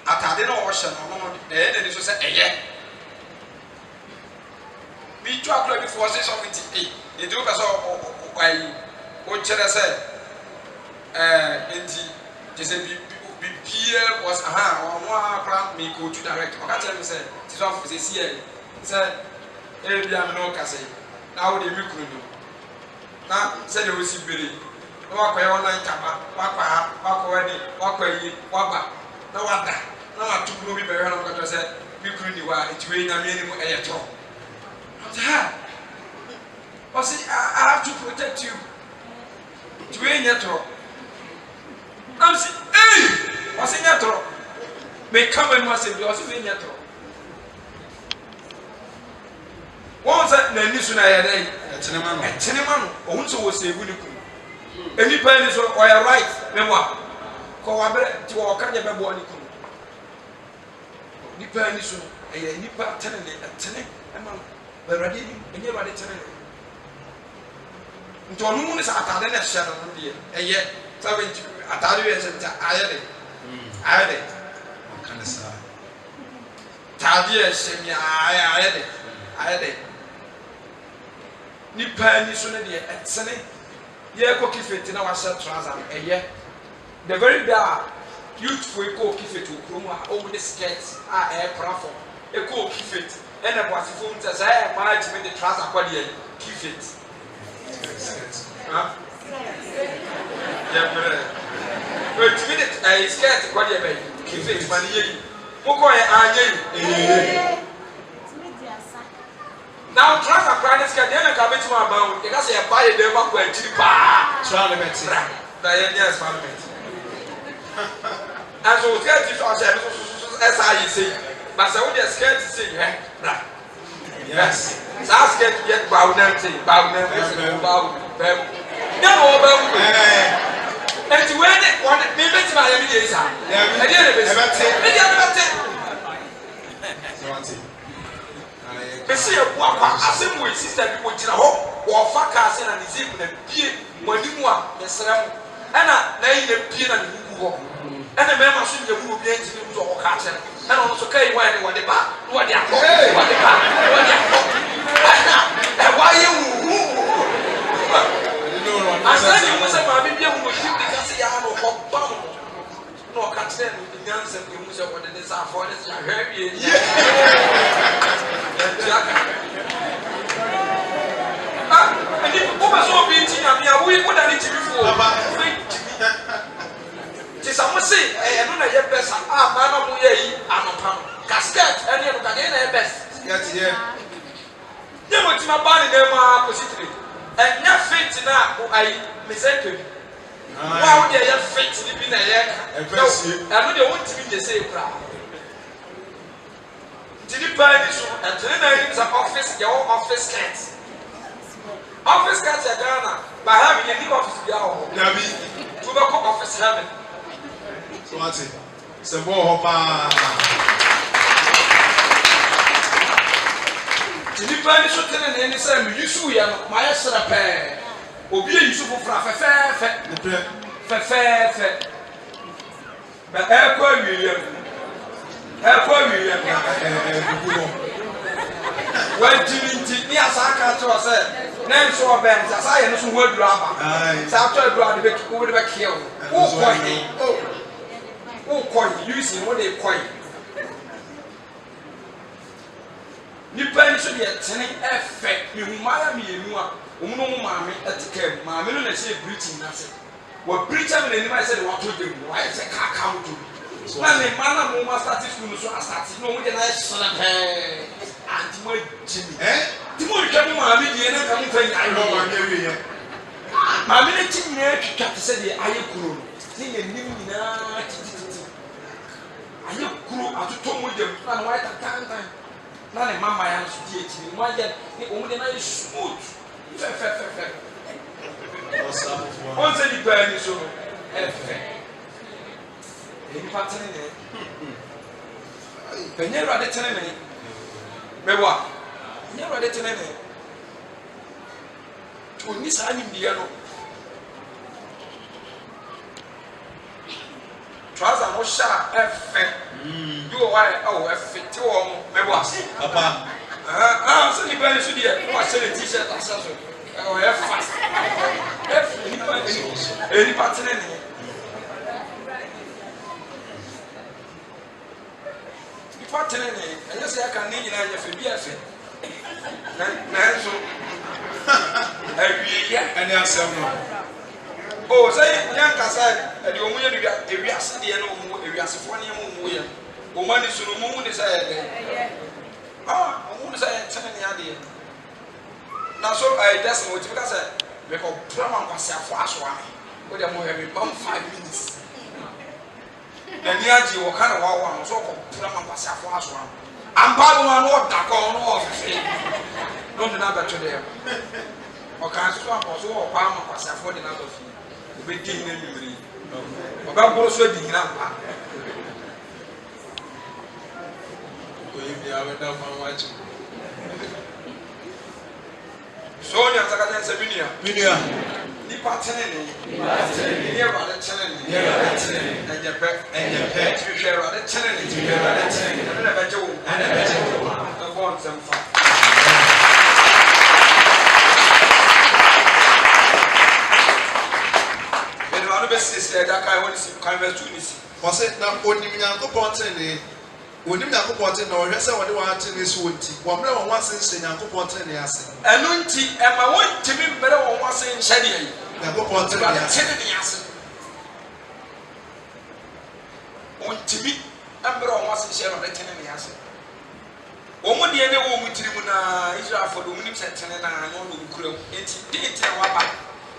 B: atade na wo hye no no de ni so se eye mi twa kra bi for say something e do be so o kyerɛ sɛ enti je se
D: Pierre was one me go to direct. I can't tell me say this off is here. Say every am no kase. Now they make you. Now say they will see Billy. Walk away online kaba. Walk away. Waba. Now what that? Now I took no be very hard because I said we couldn't do it. We na me anymore. I talk. I say I have to protect you. To any netro. I'm saying, hey! I say netro. May come and must say, I say netro. Once I knew soon I had a cinnamon, also was a good one. Any pen is or I write, memoir. Coabra to our kind of one. Nipa is a nipa tenant, a tenant, but ready, and you're ready tenant. Nti onu mu ne sa atade na hye no de eye 70 atade we se ayede
E: Kind sa.
D: tade e hye mi ayede ni pa ni so ne de etene ye ko kifeti na wa hye trouser eye the very day youthful ko kifeti okromu a o de skirt a e prafo e ko kifeti e na boasifo nta sa e manage me de trouser kwa de kifeti. Wait a minute, I scared what you mean. Keep it, money. Now, trust a private scan, then I come into my bound because I buy a demo when cheaper. Parliament, Diana's parliament. And so, get it as I say, but I would just scared to say, yes. Ask it yet bow nothing, never about and to win it, one maybe it's my every day. I didn't see a walk, I think we sister would in a hope or facas and his evening beer when you want the slam and a name the peer and who and the member should be moved into the castle and also carry what they back, what they are, what they are, what they are. Why you? I said you must have been able to keep the Cassiano or Bum. No, I can't tell you the answer you must have what it is for this. I heard you. And if you so beating, I mean, we put an interview for someone say, I don't know your best. Mamma, we are not casket, and you can best. Yes, you went to my body, they were positive. And not fit now, I mistake. Why would you have fit to be in a year? I know want to be the same crowd. Did you buy this one? And then it's an office, your office cats. Office cats are Ghana by having a new office. To the office heaven.
E: So what's it? It's a more
D: Nipa ni so tene ne ni say me yusu ya no ma yesra pe obi yusu fofra fe ba e ko awiyem wa tinti ni asaka to say na nso oben sa ye no so ho aduru aba sa to aduru ade be ko de be kill o ko yusu no de ko nipa ni so de tene efe mehumara mienu a omuno mu maame etikam maame no na se breaching na se wa breacher me ni ma se de wato dem wa se kaka mo to na ne mana mo ma start school no so start no mo de na shona pe anti mo jimi ti mo twa mo maame die na ka mo fa nya ayo ma nya wi ye maame ne ti nya twitwa te se de aye kuro ni ne nim nyina titi aye kuro atoto mo dem na wa ta tantan na ne mama ya nso die ti mo ya ni o mo de na smooth fe on se di pa ni so efe e ni patene ne penye ra de tene ne mewa nye ra de tene ne to ni sa ni bia no trouser no sha efe you why oh efe ti wo mo mewa
E: Papa.
D: So ni bani so die wa se le t-shirt asa so oh e fast ni pa ni patene ne
B: fatene ne ɛnyɛ sɛ yɛka ne nyinaa nyɛ fɛ bi afɛ nanso awieyɛ
E: ɛne asɛm no
B: o sɛ yɛnkasa ɛde ɔmo yɛ ewiase deɛ no ɔmo ewiasefoɔ nneɛma ɔmo yɛ ɔmo ani so no ɔmo hu ne sɛ yɛ dɛ ɔmo ne sɛ yɛ kyɛn ne adeɛ na so ɛyɛ dɛsɛ mo tìmi ka sɛ mɛkɔ brama nkwasiafo asoa me o de mo hɛ mi bam 5 minutes n'ani agye wɔ ka na wawa no so ɔkɔ brama nkwasiafo asoa me ampa no ano ɔda kɔn no ɔfɛfɛ no de na bɛto deɛ ɔkan so apɔ so wɔ paa ma nkwasiafo de na bɛ fi obɛdi hin anwummere ɔbɛboro so adi hin ampa
E: oyi bia wɛda ma wakye
B: so ɔnyɛ nsaka kyɛn sɛ binua nipa tene ne ne Awurade kyene ne ɛnyɛ pɛ tihwehwɛ Awurade kyene ne ɛno na ɛbɛgye wo ɛbɔ nsɛm fa ɛde ma no bɛsiesie ɛda kan wɔne si kan bɛtu ne si
E: ɔsɛ na onim Nyankopɔn tene onim Nyankopɔn tene na ɔhwɛ sɛ wɔde wɔn atene so wɔn ti wɔn mmerɛ wɔn ase nhyɛ Nyankopɔn tene ase
B: ɛno nti ɛma wɔntumi mmerɛ wɔn ase nhyɛ deɛ yi
E: Nyankopɔn tene ase
B: ne ase wɔntumi mmerɛ wɔn ase nhyɛ Awurade tene ne ase wɔn deɛ ne wɔ mu tiri mu na Israelfo de wɔn nim sɛ tene na ano na wɔn kura mu enti deɛ na waba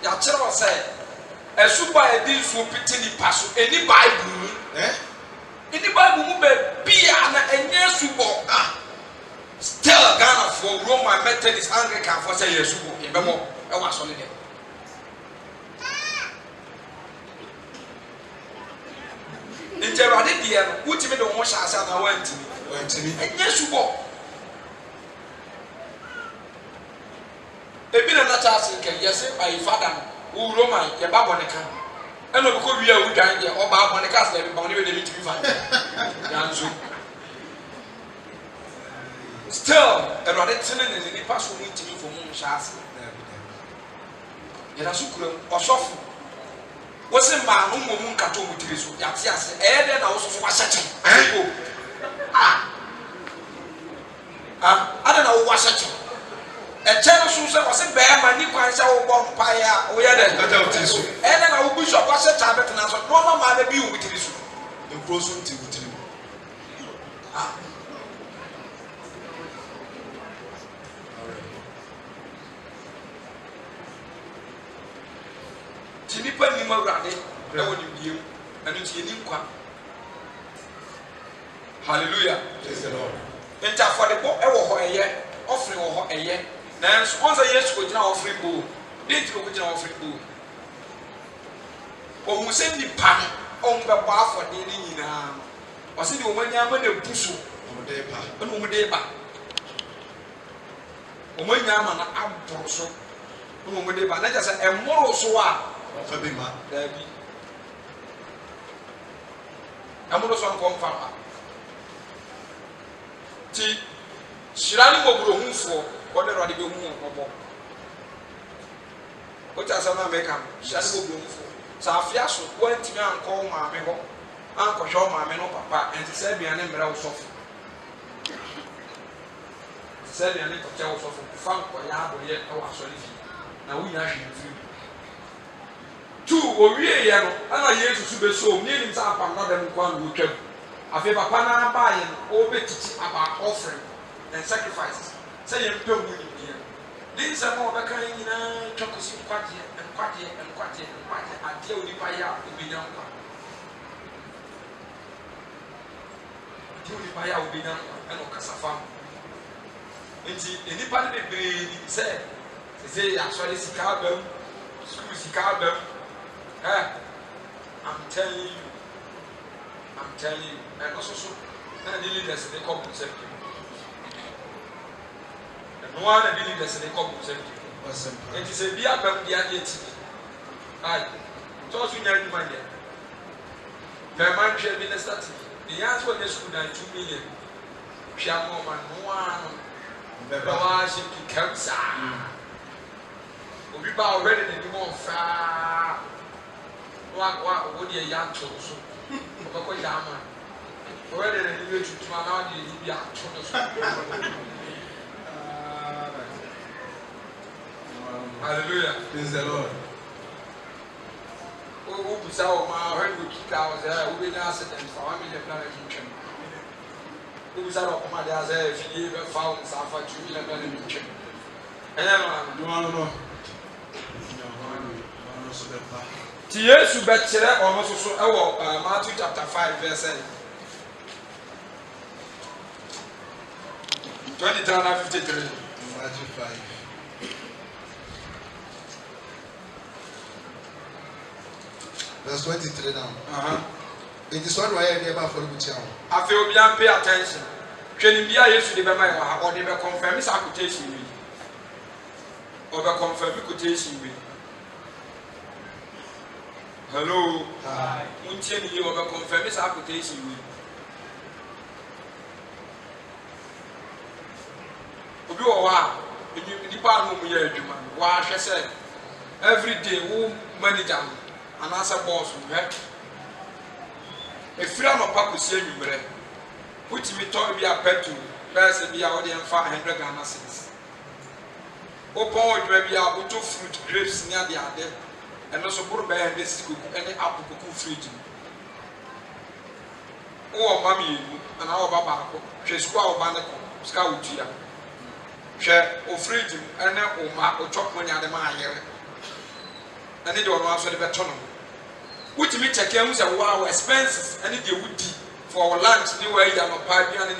B: yɛakyerɛ wɔ sɛ ɛsuba a yɛde nsuo pete nipa so ɛni Bible mu ɛni Bible mu baabi a na ɛnyɛ subɔ still Ghana for Roman Methodist Anglican for sɛ yɛ subɔ yɛbɛmɔ ɛwɔ asɔre dɛ nti Awurade deɛ no wotumi de wɔn hyɛ ase na wɔntumi ɛnyɛ subɔ ebi na na kyɛ ase nkɛ yɛsɛ ayi fada no wo Roman yɛba bɔ ne ka ɛna obi kɔ wie a wodwan deɛ ɔba abɔ ne ka asɛ ɛbi ba wɔn ne bɛ de bi tumi fa yanso still Awurade tene ne nipa so mu ntumi fo mu nhyɛ ase yɛda so kura mu ɔsɔfo wɔsɛ mmaa no mmom nkata ɔmo tiri so yɛate ase ɛyɛ dɛ na wɔsoso wahyɛ kyɛn ada na wɔwɔ ahyɛ kyɛn ɛkyɛn no so sɛ wɔsɛ bɛrima ni kwan sɛ wɔbɔ mpaeɛ a wɔyɛ dɛ
E: nkata wo tiri so
B: ɛyɛ dɛ na wo bishop wahyɛ kyɛn abɛtena so nɔɔma maa na bi wɔ tiri so
E: nkuro so nti wo tiri mu
B: ti nipa nim Awurade ɛwɔ nimdeɛ mu ɛno nti yɛni nkwa hallelujah nti afɔdebɔ ɛwɔ hɔ ɛyɛ ɔfere wɔ hɔ ɛyɛ nanso wɔn sɛ Yesu ogyina ɔfere bo de nti ogyina ɔfere bo ohun sɛ nipa no ɔmo bɛbɔ afɔde ne nyinaa ɔsɛ de wɔn ani ama na ebu so
E: ɔmo de ba
B: ɛna ɔmo de ba ɔmo ani ama na aboro so ɛna ɔmo de ba na kyerɛ sɛ ɛmoro so a
E: ɔfa bi ma
B: daabi ɛmoro so nkɔ mfa ba ti hyira ne mmɔborɔhufoɔ wɔde Awurade bɛhu wɔn mmɔbɔ wote asɛm no a mɛka no hyira ne mmɔborɔhufoɔ sɛ afea so woantumi ankɔ wo maame hɔ ankɔhwɛ wo maame no papa ɛnte sɛ aduane mmerɛ wo sɔfo sɛ aduane kɔkyɛ wo sɔfo fa nkɔyɛ abɔyɛ ɛwɔ asɔre fie na wonya hwee mfiri tu owieɛ no ɛna Yesu so bɛsom ne anim sɛ apam na dɛm nkwa no wɔtwam afei papa no abaayɛ no ɔbɛtiti aba offering and sacrifices sɛ yɛmpɛ mu nimdeɛ ne nsɛm a wɔbɛka yɛ nyinaa twa kɔsi nkwagyeɛ adeɛ a onipa yɛ a ɔbɛnya nkwa adeɛ a onipa yɛ a ɔbɛnya nkwa ɛna ɔkasa fa nti nnipa no bebree nim sɛ sɛ yɛ asɔre sika aba mu sukuu sika aba mu I'm telling you and also so na the leaders they come to serve you and one of the leaders they come to serve you it is a bia bam dia ti ai so so nya ni man dia per man share minister ti the answer for the school na 2 million hwia mo man no ano beba wa shi ki kamsa obi ba already the mo fa wa wo dia ya to so obako yama
D: Where did you to Manadi be Hallelujah.
E: Praise the Lord.
D: Who was our heard we kick out there, who been accident for 1 million dollars in China. Who was our command as if you ever found Safa 2 million dollars in China. And then,
E: No.
D: Yesu bɛkyerɛ ɔno nso so ɛwɔ Matthew chapter 5 verse 23 and 53.
E: Matthew 5. Verse 23 now. It is what we are never for the child.
D: Afei obiara pay attention. Hwɛ bia Yesu de bɛma yɛ wɔ ha ɔde bɛ confirm sa quotation wi. Ɔbɛ confirm quotation wi. Hello. Hi. Untie ni ɔbɛ confirm sa quotation wi. Obi wɔ hɔ a nipa anu mu yɛ adwuma. Wa ahwɛ sɛ every day wo manager and as a boss, a free of Pacusia, which me told me a pet to person be out there 500 Ghana cedis. Open maybe a bottle fruit grapes near the other, and also put by this cook any apple cuckoo fruit. Oh, mammy, and our baba, she squaw banaco, scout here. Share or fruit and or chop money at the mire. And they don't answer the baton. Which me check out wow expenses and it would for our lunch, new way, I'm a pipe and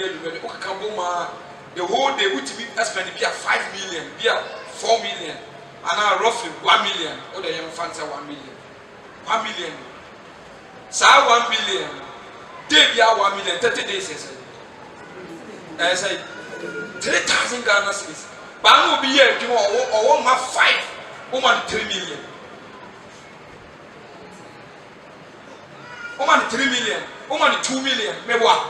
D: the whole day, which me spend be a 5 million, be a 4 million, and now roughly 1 million, or the young fans are 1 million. 1 million. So 1 million, they be 1 million, 30 days. I say 3,000 Ghana cedis. But I will be here, or 1 have 5, 3 million. 3 million, 2 million, maybe what?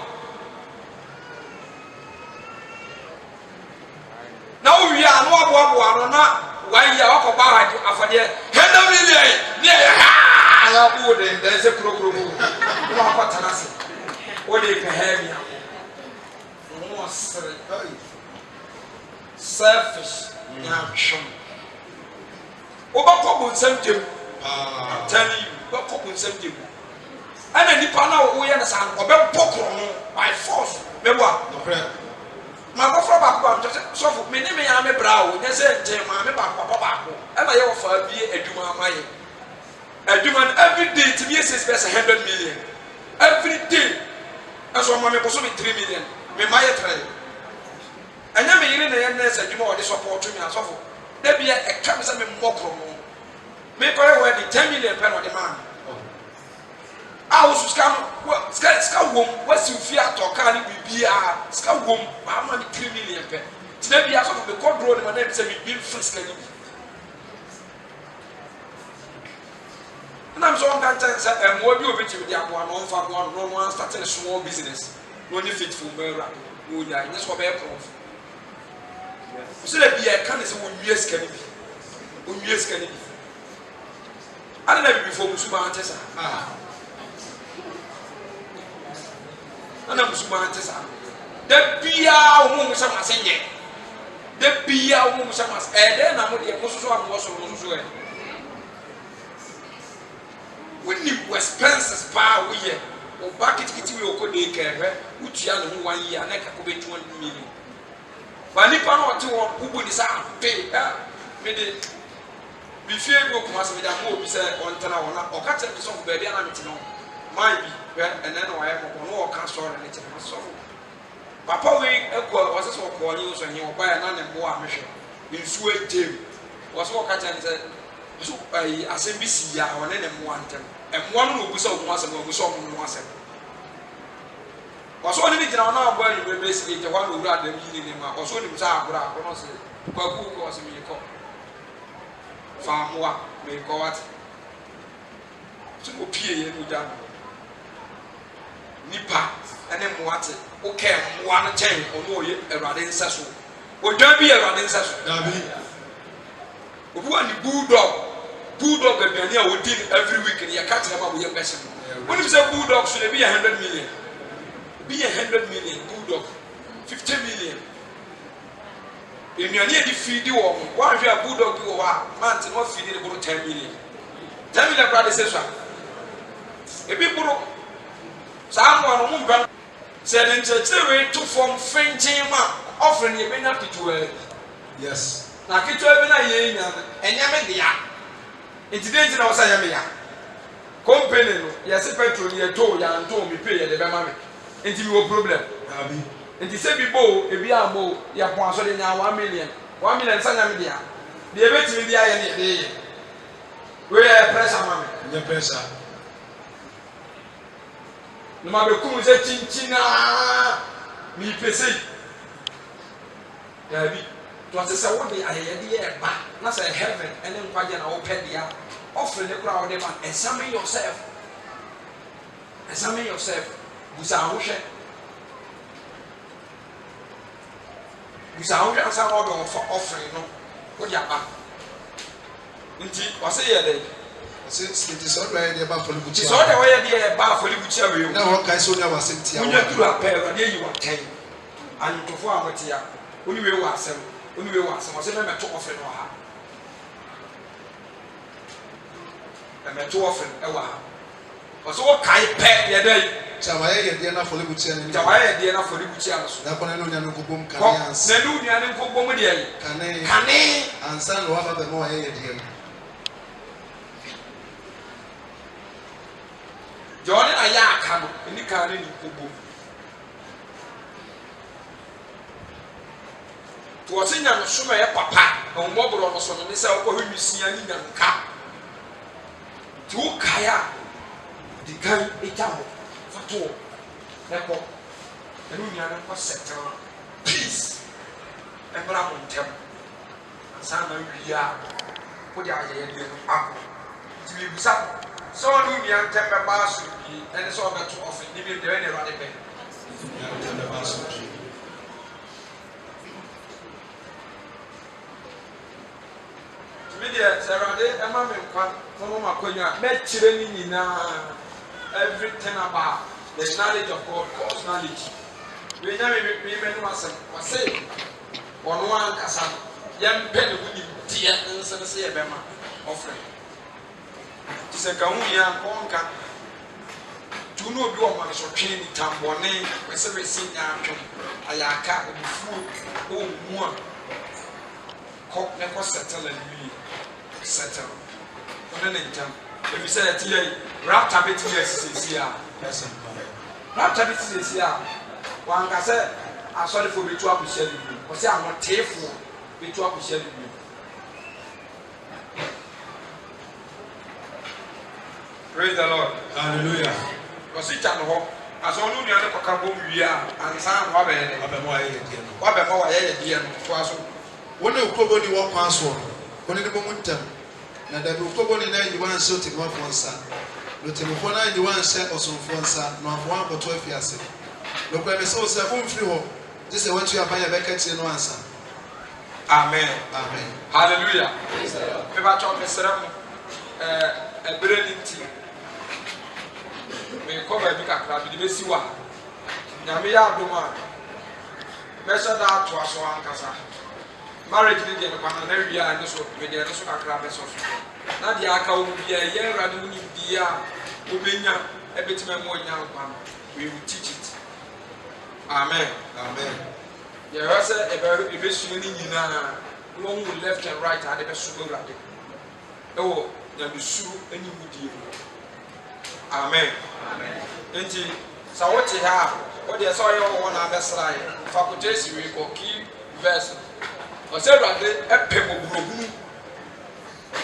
D: Now we are not 1 year of about after the 100 million. Yeah, there's a crook. What they can have me. Selfish, I'm telling you, what couple sent you. And then the panel we understand about Pokron by force. Remember, my brother back just so for me, I'm a brow, yes, I'm a papa, and I offer be a Duma May. A Duman every day to be a 100 million. Every day, as one may possibly 3 million. Me my try. And then me in the end, as you know, this support to me and so forth. There be a capital Mokro. Make away the 10 million pen on the man. I was scam what's you fear to carry be a scam womb, I'm only 3 million pen. Today, be as of the court road, my name is a big frisk. And I'm so content and more you with the one for one starting a small business. Only fit for Mera, who die, that's what they're prof. So there be a candidate who years can be. I don't know before Musuba. And I'm Musuba. The Pia whom some are saying, the Pia whom some are saying, and I'm with the Musu. When you expenses power, we or bucket it will go day care, which you are 1 year, and I could be 200 million. But if I know who would decide to pay, made it. Before you go, must be that more be said on Tana or catch a song by the Anamity. Might be, and then I have no castle and it's so. Papa, we was so called you and you buy another more mission. In Sweet Jim was what catch and said, so I SMBC or any one time, and one will be so once ago, we saw once. Was only in our now where you basically the one who ran the meaning or so himself, but I was who was me call. Farm may go at to appear in Udan Nipa and then what? Okay, one chain or no, a radin sasso. Or don't be a radin sasso. One bulldog and Daniel would deal every week and you're catching about with your person. When you say bulldog, should it be 100 million?
B: be 100 million bulldog 50 million. In your near feed you all, one year bulldog you are, man, to not feed it about 10 million. 10 million brothers, a big bro. Someone who said in church, they to form fainting offering you may not be to
E: Yes.
B: na kitwa bi na ye nya enya me dia incident na osa ya me ya company no ya se petrol ye to ya nto me pay ye de be ma me enti mi wo problem
E: Abi.
B: enti se bi bo e bi amo ya pon aso de nya 1 million sanya me dia de e betimi dia ye ne de ye we pressure ma me
E: Nye pressure.
B: no ma be kum se chinchina mi pese ya bi to ase se wo de ayede ye ba na say heaven ene nkwaje na wo pɛ dia offer ne kura wo de ma examine yourself busa ho hwɛ asa wo do for offering no wo dia ba nti wase ye de
E: It is all right about Polibuchi.
B: so de wo ye de ba for libuchi awe
E: Now what kind so never sent here.
B: unya duru apɛ ade yi wa ten antofo a wotia oni we wa asɛm ɔsɛ mɛmɛto ɔfɛ no ha mɛmɛto ɔfɛ ɛwɔ ha ɔsɛ wɔkae pɛ yɛdɛ yi
E: Chawaye yɛ na Polibuchi ani.
B: Chawaye yɛ na Polibuchi ano so
E: Na kɔnɛ no nya no kobom kanians.
B: na nu nua ne nkɔbɔ mu deɛ yi kane
E: Ansa no wa ba mo ayɛ deɛ.
B: jɔne ayɛ aka no ni kan ne nkɔbɔ to wɔse nya no som ɛyɛ papa na ɔmmɔborɔ no so no ne sɛ wokɔhwɛ nwisia ne nya nka nti wokae a di kan ɛgya hɔ fa to wɔ ɛkɔ ɛne nua no nkɔ sɛtɛw peace ɛmmra mo ntɛm ansa na wie a wode ayɛyɛdeɛ no akɔ nti mebusa sɛ ɔne nua ntɛm bɛba asomdwie ɛne sɛ ɔbɛto ɔfe ne bi deɛ ɛne Awurade bɛ media Sarade Emma Menkwan, Mama Konya, Metchire Nina, everything about the knowledge of God, God's knowledge. We never remember was say, on one Cassan, young penny with dear and Sensi Bema offering. It's a Gaunia Conca. To know your man so train Tambone, with every senior Ayaka, and food, oh, one. Cock never settle and me. Settle. When if you say that today, wrapped up it here, wrapped up it here. One can say, I'm sorry for me to appreciate you. But say, I'm not tearful, me to appreciate you. Praise the Lord.
E: Hallelujah.
B: Because it's an hope. As only you are not a we are, and some Wabbe, Wabbe, dear,
E: When you go to walk past one, when you go na da bi ko ni na yi wan so te ma fonsa no te mo na yi wan se osun fonsa no afo an ko to afiase no kwa me so se fo mfiri ho je se watu aban ya beka tie no ansa.
B: Amen.
E: Amen.
B: Hallelujah. Me ba cho me serem ebreliti me ko ba bi kakra bi be siwa nyame ya adoma me so da to aso ankasa marriage ni de kwa na wi a ne so me de so kakra be so na de aka wo bia ye Awurade mu ni bia obenya ebetima mo nya nkwa we will teach it. Amen.
E: Amen.
B: Ye rasa ebe su ni nyina no one left and right ade be so Awurade ewo na be su ani mudie. Amen. Amen. Enti sa wo te ha o de so ye wo na be sra ye faculty we go key verse ɔsɛ Awurade ɛpɛ mɔburohunu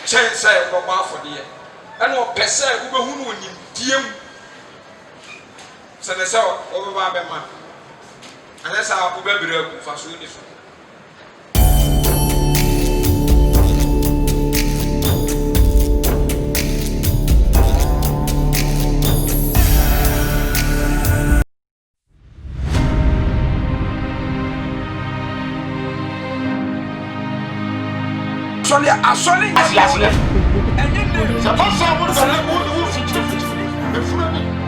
B: kyɛn sɛ ɔbɔ afɔdeɛ ɛna ɔpɛ sɛ wobɛhunu onimdie mu sɛ ne sɛ ɔbɛba abɛma anyɛ sɛ wobɛbrɛ agu fa so ni so.
C: Asole.
H: C'est pas ça, vous ne savez pas où vous faites.